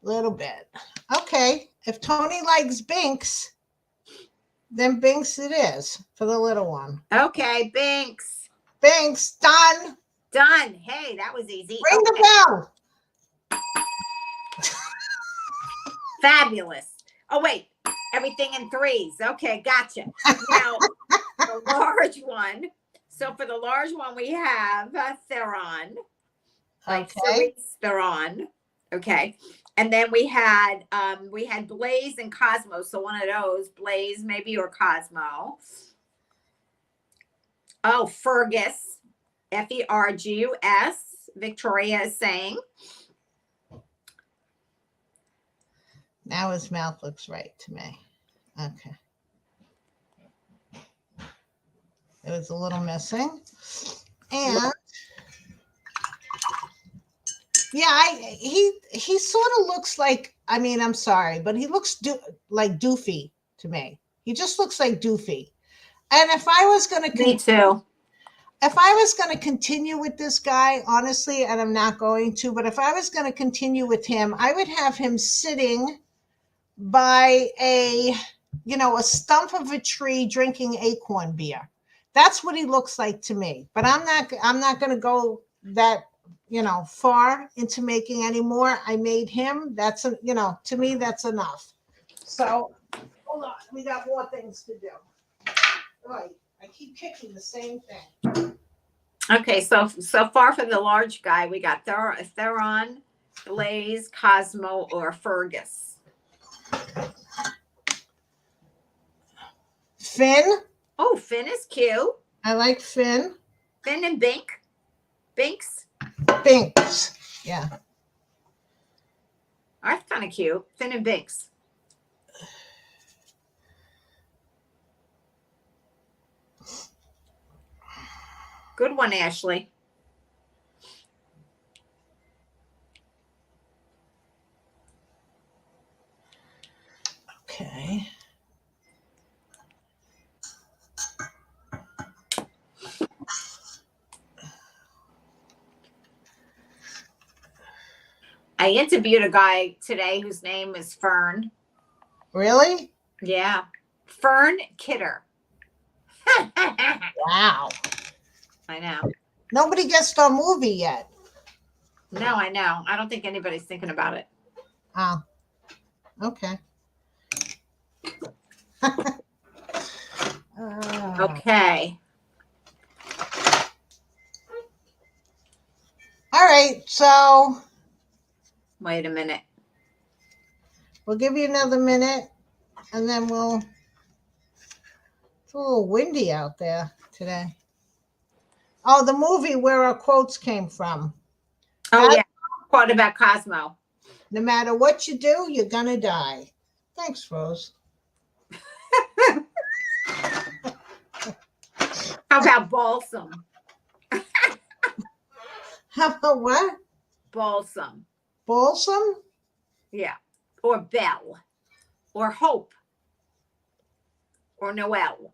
Little bit. Okay. If Tony likes Binks, then Binks it is for the little one. Okay, Binks. Binks, done. Done. Hey, that was easy. Ring Okay. the bell. Fabulous. Oh, wait. Everything in threes. Okay, gotcha. Now, the large one. So for the large one, we have Theron. Like Okay. Theron. Okay. And then we had Blaze and Cosmo. So one of those, Blaze maybe, or Cosmo. Oh, Fergus. Fergus. Victoria is saying. Now his mouth looks right to me. Okay. It was a little missing. And yeah, he sort of looks like, I mean, I'm sorry, but he looks like Doofy to me. He just looks like Doofy. And if I was going to Me too. If I was going to continue with this guy, honestly, and I'm not going to, but if I was going to continue with him, I would have him sitting by a stump of a tree drinking acorn beer. That's what he looks like to me. But I'm not going to go that, far into making any more. I made him. That's, to me, that's enough. So hold on. We got more things to do. Right. I keep kicking the same thing. Okay, so far for the large guy, we got Theron, Blaze, Cosmo, or Fergus. Finn. Oh, Finn is cute. I like Finn. Finn and Binks. Binks. Yeah. That's kind of cute. Finn and Binks. Good one, Ashley. Okay. I interviewed a guy today whose name is Fern. Really? Yeah. Fern Kidder. Wow. I know. Nobody guessed our movie yet. No, I know. I don't think anybody's thinking about it. Oh. Okay. Okay. All right. So Wait a minute. we'll give you another minute, and then it's a little windy out there today. Oh, the movie where our quotes came from. Oh, yeah. Quote about Cosmo. No matter what you do, you're going to die. Thanks, Rose. How about Balsam? How about what? Balsam. Balsam? Yeah. Or Belle. Or Hope. Or Noelle.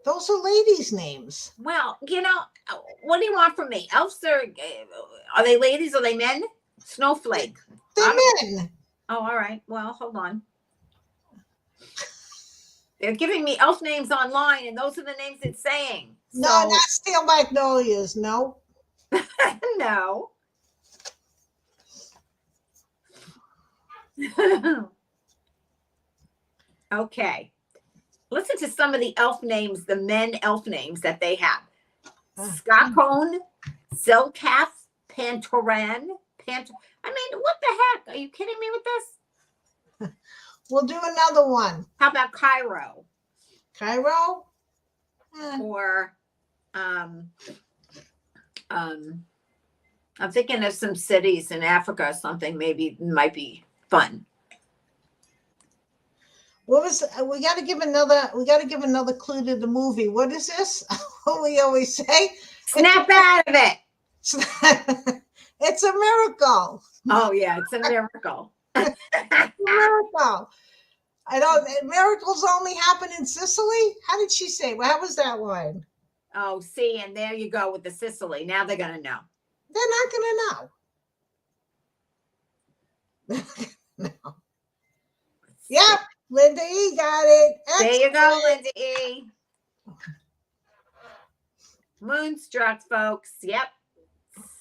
Those are ladies' names. Well, what do you want from me? Elves are they ladies? Are they men? Snowflake. They're men. Oh, all right. Well, hold on. They're giving me elf names online, and those are the names it's saying. No, not Steel Magnolias. No. No. Okay. Listen to some of the elf names, the men elf names that they have. Skakone, Zelkath, Pantoran, I mean, what the heck? Are you kidding me with this? We'll do another one. How about Cairo? Cairo? Or Um, I'm thinking of some cities in Africa or something. Maybe might be fun. What was we got to give another? We got to give another clue to the movie. What is this? What we always say? Snap out of it. It's a miracle. Oh yeah, it's a miracle. It's a miracle. I don't. Miracles only happen in Sicily. How did she say? Well, how was that line? Oh, see, and there you go with the Sicily. Now they're gonna know. They're not gonna know. No. Yep, Linda E got it. There you go, Excellent. Linda E. Moonstruck, folks. Yep.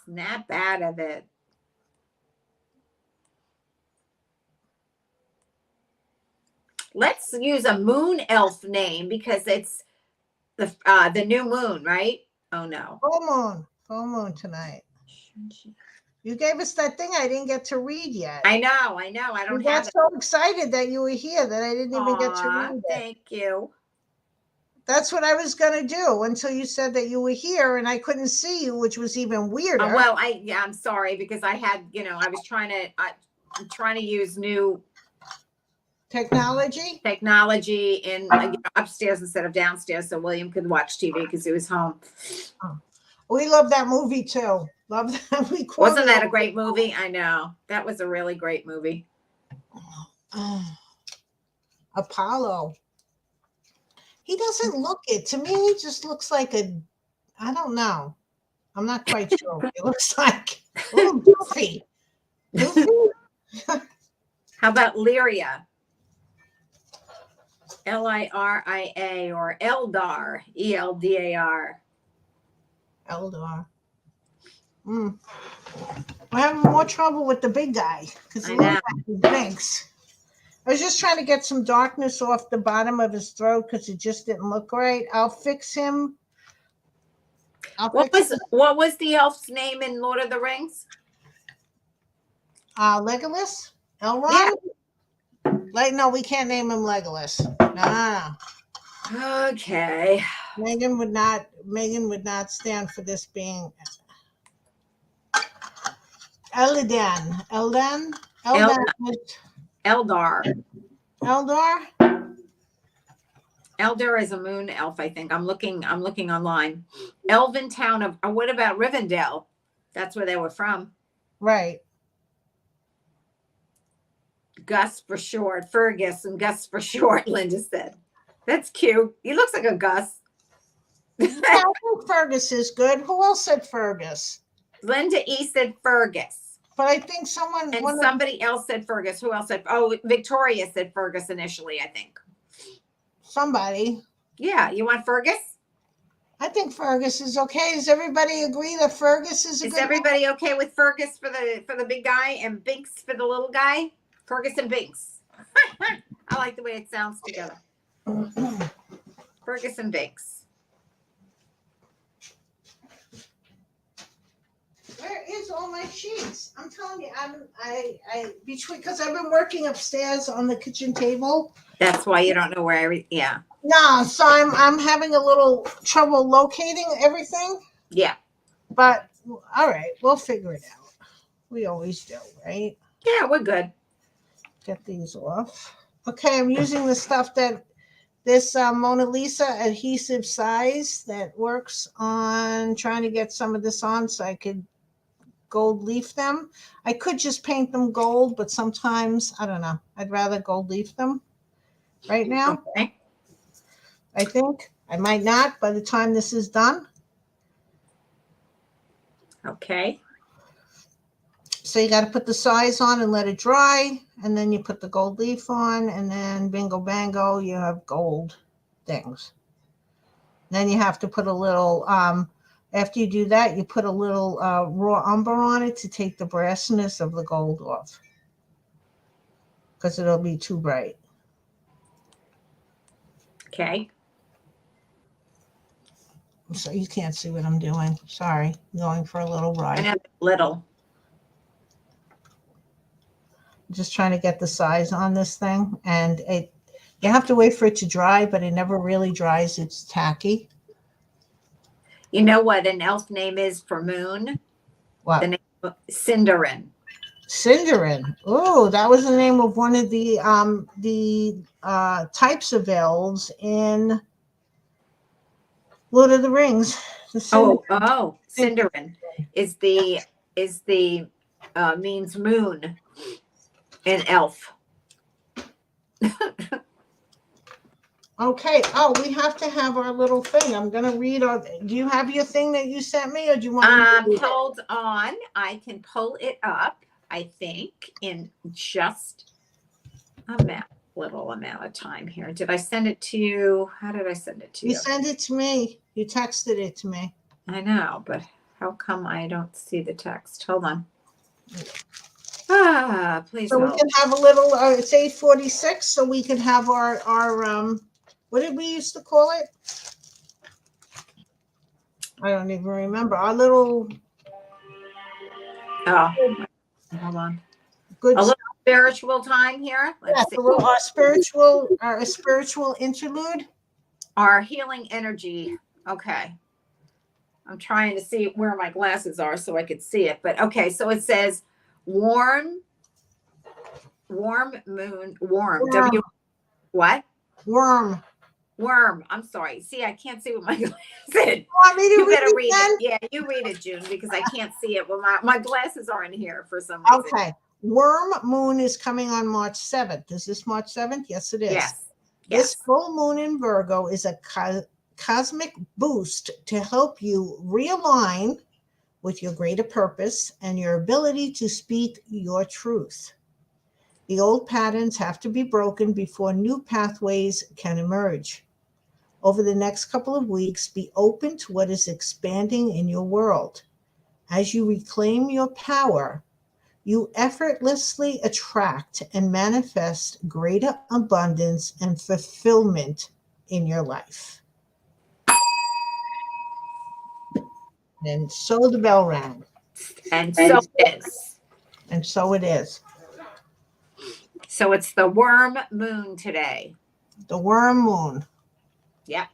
Snap out of it. Let's use a moon elf name because it's the new moon, right? Oh no. Full moon tonight. You gave us that thing I didn't get to read yet. I know. I don't got have it. so excited that you were here that I didn't even get to read it. Thank you. That's what I was going to do until you said that you were here and I couldn't see you, which was even weirder. Well, I'm sorry because I had, I was trying to, I'm trying to use new technology in upstairs instead of downstairs, so William could watch TV because he was home. Oh. We love that movie too. Love that. Wasn't that a great movie? I know that was a really great movie. Apollo. He doesn't look it to me. He just looks like I don't know. I'm not quite sure. It looks like a little goofy. How about Lyria? Liria or Eldar, Eldar. Eldar. We're having more trouble with the big guy because the little guy thinks. I was just trying to get some darkness off the bottom of his throat because it just didn't look right. I'll fix him. What was the elf's name in Lord of the Rings? Legolas? Elrond? Yeah. No, we can't name him Legolas. No. Okay. Megan would not stand for this being Eldar. Eldar is a moon elf, I think. I'm looking online. Elven town of what about Rivendell? That's where they were from. Right. Gus for short. Fergus and Gus for short, Linda said. That's cute. He looks like a Gus. Yeah, I think Fergus is good. Who else said Fergus? Linda E said Fergus. But I think somebody else said Fergus. Who else said? Oh, Victoria said Fergus initially, I think. Somebody. Yeah, you want Fergus? I think Fergus is okay. Does everybody agree that Fergus is a good? Is everybody okay with Fergus for the big guy and Binks for the little guy? Fergus and Binks. I like the way it sounds together. Fergus and Binks. Where is all my sheets? I'm telling you, because I've been working upstairs on the kitchen table. That's why you don't know where yeah. No, so I'm having a little trouble locating everything. Yeah. But all right, we'll figure it out. We always do, right? Yeah, we're good. Get these off. Okay, I'm using the stuff this Mona Lisa adhesive size that works on trying to get some of this on so I could gold leaf them. I could just paint them gold, but sometimes, I don't know, I'd rather gold leaf them right now. Okay. I think. I might not by the time this is done. Okay. So you got to put the size on and let it dry, and then you put the gold leaf on, and then bingo bango, you have gold things. Then you have to put a little, after you do that, you put a little raw umber on it to take the brassness of the gold off, because it'll be too bright. Okay. So you can't see what I'm doing. Sorry, I'm going for a little ride. I have little. Just trying to get the size on this thing, and you have to wait for it to dry, but it never really dries. It's tacky. You know what an elf name is for moon? What? The name Cinderin. Cinderin. Oh, that was the name of one of the types of elves in Lord of the Rings. Cinderin is the means moon in elf. Okay. Oh, we have to have our little thing. I'm gonna read. Do you have your thing that you sent me, or do you want me to read Hold on. I can pull it up. I think in just a little amount of time here. Did I send it to you? How did I send it to you? You sent it to me. You texted it to me. I know, but how come I don't see the text? Hold on. Please. So help. we can have a little. It's 8:46, so we can have our What did we used to call it? I don't even remember. Our little. Oh, hold on. Good. A little spiritual time here. Let's see. Our spiritual interlude. Our healing energy. Okay. I'm trying to see where my glasses are so I could see it. But okay, so it says warm moon. W what? Worm. I'm sorry. See, I can't see what my glasses said. Want me to You better read it. Yeah, you read it, June, because I can't see it. Well, my glasses aren't here for some reason. Okay. Worm moon is coming on March 7th. Is this March 7th? Yes, it is. Yes. This full moon in Virgo is a cosmic boost to help you realign with your greater purpose and your ability to speak your truth. The old patterns have to be broken before new pathways can emerge. Over the next couple of weeks, be open to what is expanding in your world. As you reclaim your power, you effortlessly attract and manifest greater abundance and fulfillment in your life. And so the bell rang. And so it is. And so it is. So it's the worm moon today. The worm moon. Yep.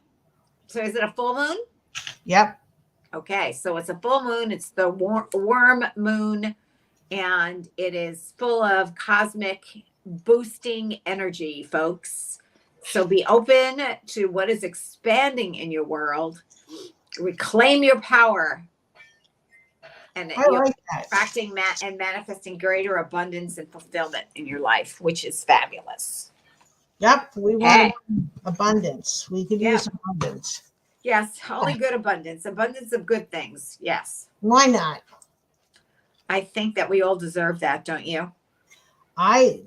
So is it a full moon? Yep. Okay. So it's a full moon. It's the worm moon. And it is full of cosmic boosting energy, folks. So be open to what is expanding in your world. Reclaim your power. And you're attracting and manifesting greater abundance and fulfillment in your life, which is fabulous. Yep. We want abundance. We could use abundance. Yes. Only good abundance. Abundance of good things. Yes. Why not? I think that we all deserve that, don't you? I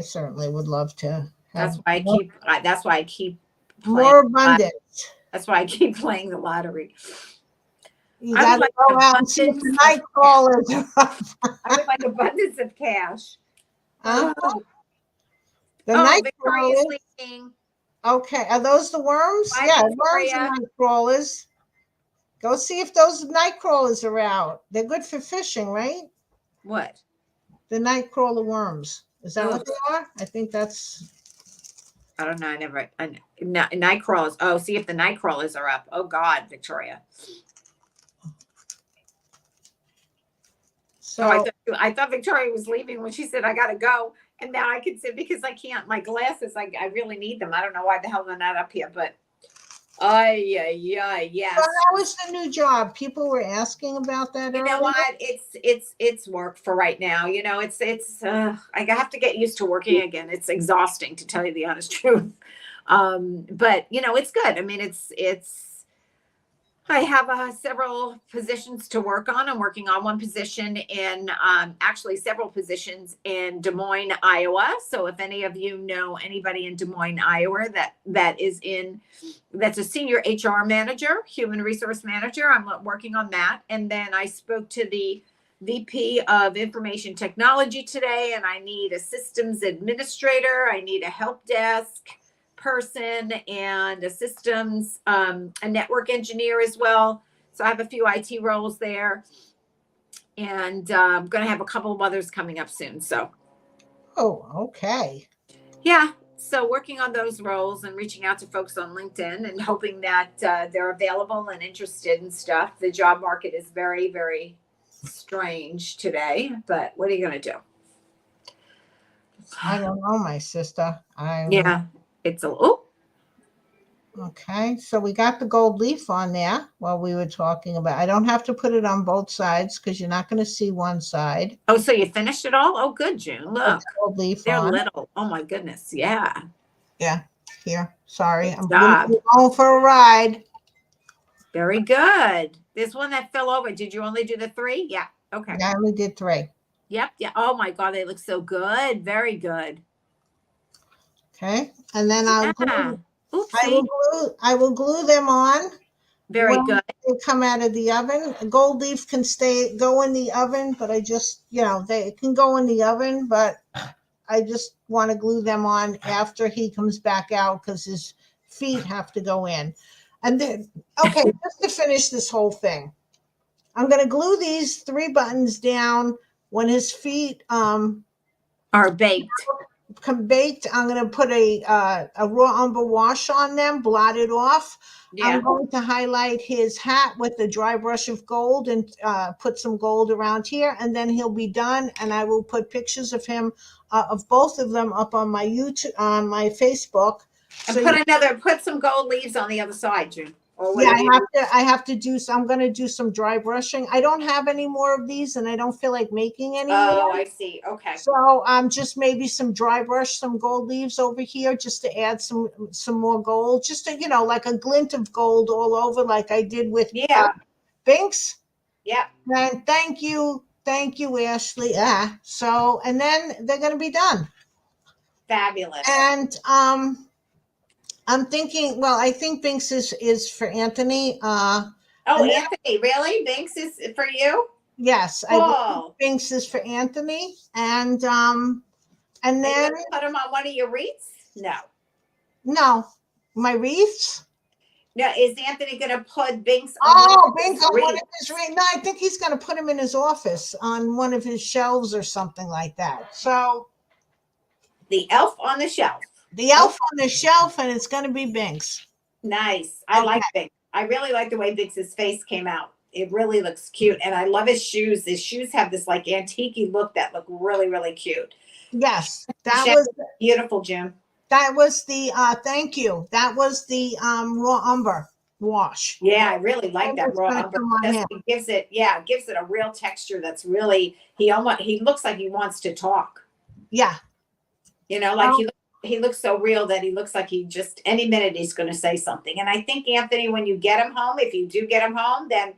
certainly would love to. That's why I keep more abundance. That's why I keep playing the lottery. You got to go out and see if the night crawlers are. I would like abundance of cash. The night Victoria's crawlers. sleeping. Okay, are those the worms? Bye, yeah, Victoria. Worms are night crawlers. Go see if those night crawlers are out. They're good for fishing, right? What? The night crawler worms. Is that what they are? I think that's. I don't know. Night crawlers. Oh, see if the night crawlers are up. Oh God, Victoria. So I thought Victoria was leaving when she said I gotta go, and now I can sit because I can't. My glasses, I really need them. I don't know why the hell they're not up here, but. Yes. So how was the new job? People were asking about that. You know what? It's work for right now. You know, it's I have to get used to working again. It's exhausting, to tell you the honest truth. But you know, it's good. I mean, I have several positions to work on. I'm working on one position in, actually several positions in Des Moines, Iowa. So if any of you know anybody in Des Moines, Iowa, that's a senior HR manager, human resource manager, I'm working on that. And then I spoke to the VP of information technology today, and I need a systems administrator. I need a help desk person and a systems, a network engineer as well. So I have a few IT roles there, and I'm going to have a couple of others coming up soon. So. Oh, okay. Yeah. So working on those roles and reaching out to folks on LinkedIn and hoping that they're available and interested in stuff. The job market is very, very strange today, but what are you going to do? I don't know, my sister. Yeah, it's a, oh, Okay, so we got the gold leaf on there while we were talking about. I don't have to put it on both sides because you're not going to see one side. oh, so you finished it all? Oh, good, June. Put Look, the gold leaf they're on. little. Oh my goodness. Yeah. Yeah, here. Sorry, Good I'm job. going for a ride. Very good. There's one that fell over. Did you only do the 3? Yeah. Okay. I only did 3. Yep. Yeah. Oh my God, they look so good. Very good. Okay, and then I'll Yeah. glue. Oopsie. I will glue them on Very when good. they come out of the oven. A gold leaf can go in the oven, but I just, they can go in the oven, but I just want to glue them on after he comes back out because his feet have to go in. And then, okay, just to finish this whole thing, I'm going to glue these 3 buttons down when his feet Are baked. come baked. I'm going to put a raw umber wash on them, blot it off. Yeah. I'm going to highlight his hat with a dry brush of gold and put some gold around here, and then he'll be done. And I will put pictures of him, of both of them, up on my YouTube, on my Facebook. And put some gold leaves on the other side, June. Or Yeah, whatever. I have to do. So I'm going to do some dry brushing. I don't have any more of these, and I don't feel like making any Oh, more. I see. Okay. So just maybe some dry brush, some gold leaves over here, just to add some more gold, just to like a glint of gold all over, like I did with Yeah. Binks. Yep. And thank you, Ashley. So and then they're gonna be done. Fabulous. And I'm thinking. Well, I think Binks is for Anthony. Oh, Anthony, really? Binks is for you? Yes, I believe Binks is for Anthony, and then put him on one of your wreaths? No, my wreaths. No, is Anthony going to put Binks on Binks on one of his wreaths? No, I think he's going to put him in his office on one of his shelves or something like that. So the elf on the shelf. The elf on the shelf, and it's going to be Binks. Nice. I like Binks. I really like the way Binks's face came out. It really looks cute, and I love his shoes. His shoes have this like antique look that look really, really cute. Yes, that was beautiful, June. That was the thank you. That was the raw umber wash. Yeah, I really like that raw umber. It gives it a real texture that's really he looks like he wants to talk. Yeah. Like he looks so real that he looks like he just any minute he's going to say something. And I think Anthony, when you get him home, if you do get him home, then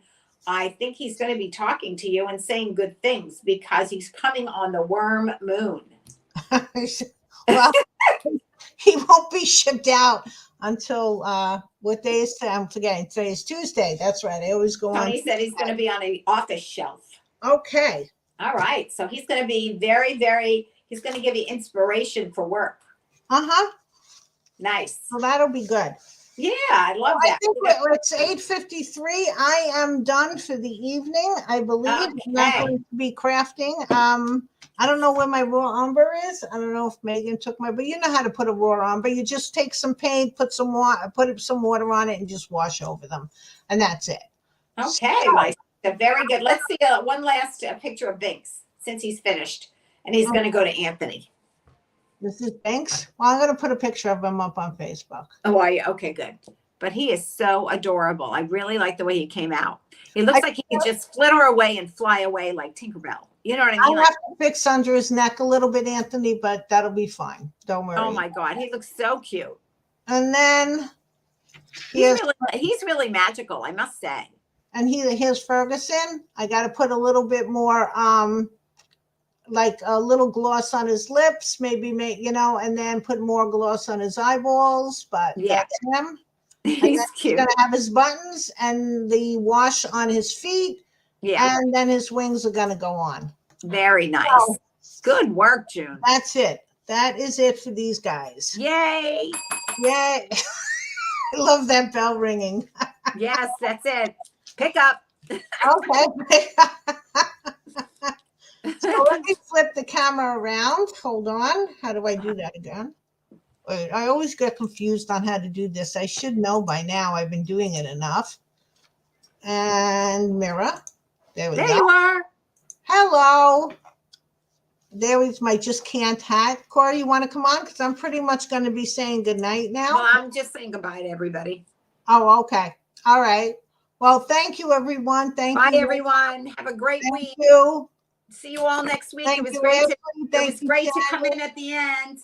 I think he's going to be talking to you and saying good things because he's coming on the worm moon. Well, he won't be shipped out until what day is today? Today is Tuesday. That's right. I always go on. Tony said he's going to be on an office shelf. Okay. All right. So he's going to be very, very. He's going to give you inspiration for work. Nice. Well, that'll be good. Yeah, I love that. I think it's 8:53. I am done for the evening, I believe. Okay. I'm not going to be crafting. I don't know where my raw umber is. I don't know if Megan took but you know how to put a raw umber. You just take some paint, put some water on it, and just wash over them, and that's it. Okay, very good. Let's see one last picture of Binks since he's finished, and he's going to go to Anthony. This is Binks. Well, I'm going to put a picture of him up on Facebook. Oh, are you? Okay, good. But he is so adorable. I really like the way he came out. He looks like he could just flitter away and fly away like Tinkerbell. You know what I mean? I'll have to fix under his neck a little bit, Anthony, but that'll be fine. Don't worry. Oh my God, he looks so cute. And then he's really magical, I must say. And here's Ferguson. I got to put a little bit more like a little gloss on his lips, maybe and then put more gloss on his eyeballs. But that's him. He's cute. He's gonna have his buttons and the wash on his feet. Yeah. And then his wings are gonna go on. Very nice. So, good work, June. That's it. That is it for these guys. Yay. Yay. I love that bell ringing. Yes, that's it. Pick up. Okay. So let me flip the camera around. Hold on. How do I do that again? Wait, I always get confused on how to do this. I should know by now. I've been doing it enough. And mirror. There we There go. you are. Hello. There is my just can't hat. Corey, you want to come on? Because I'm pretty much going to be saying goodnight now. Well, I'm just saying goodbye to everybody. Oh, okay. All right. Well, thank you, everyone. Thank Bye, you. everyone. Have a great Thank week. you. See you all next week. Thank It was you, great. Ashley. It Thank was you, great to come Janet. in at the end.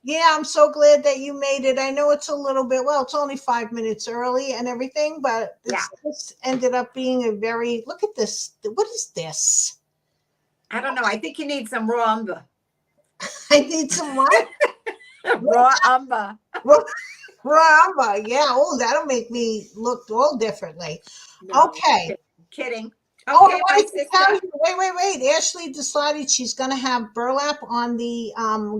Yeah, I'm so glad that you made it. I know it's a little bit, well, it's only 5 minutes early and everything, but this ended up being a very, look at this. What is this? I don't know. I think you need some raw umber. I need some what? Raw umber. Ramba. Yeah. Oh, that'll make me look all differently. No, Okay. kidding. Oh, Okay, I my wanted to tell sister. you. Wait. Ashley decided she's going to have burlap on the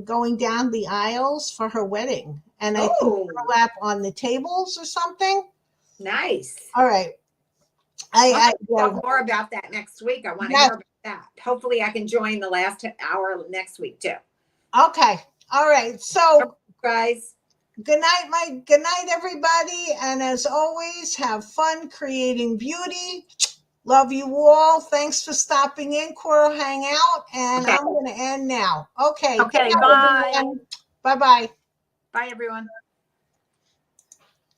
going down the aisles for her wedding, and I think Oh, burlap on the tables or something. nice. All right. Talk more about that next week. I want to hear about that. Hopefully, I can join the last hour next week too. Okay. All right. So, guys. Good night, everybody. And as always, have fun creating beauty. Love you all. Thanks for stopping in, Coral Hangout. And I'm going to end now. Okay. Okay. Bye. Bye-bye. Bye, everyone.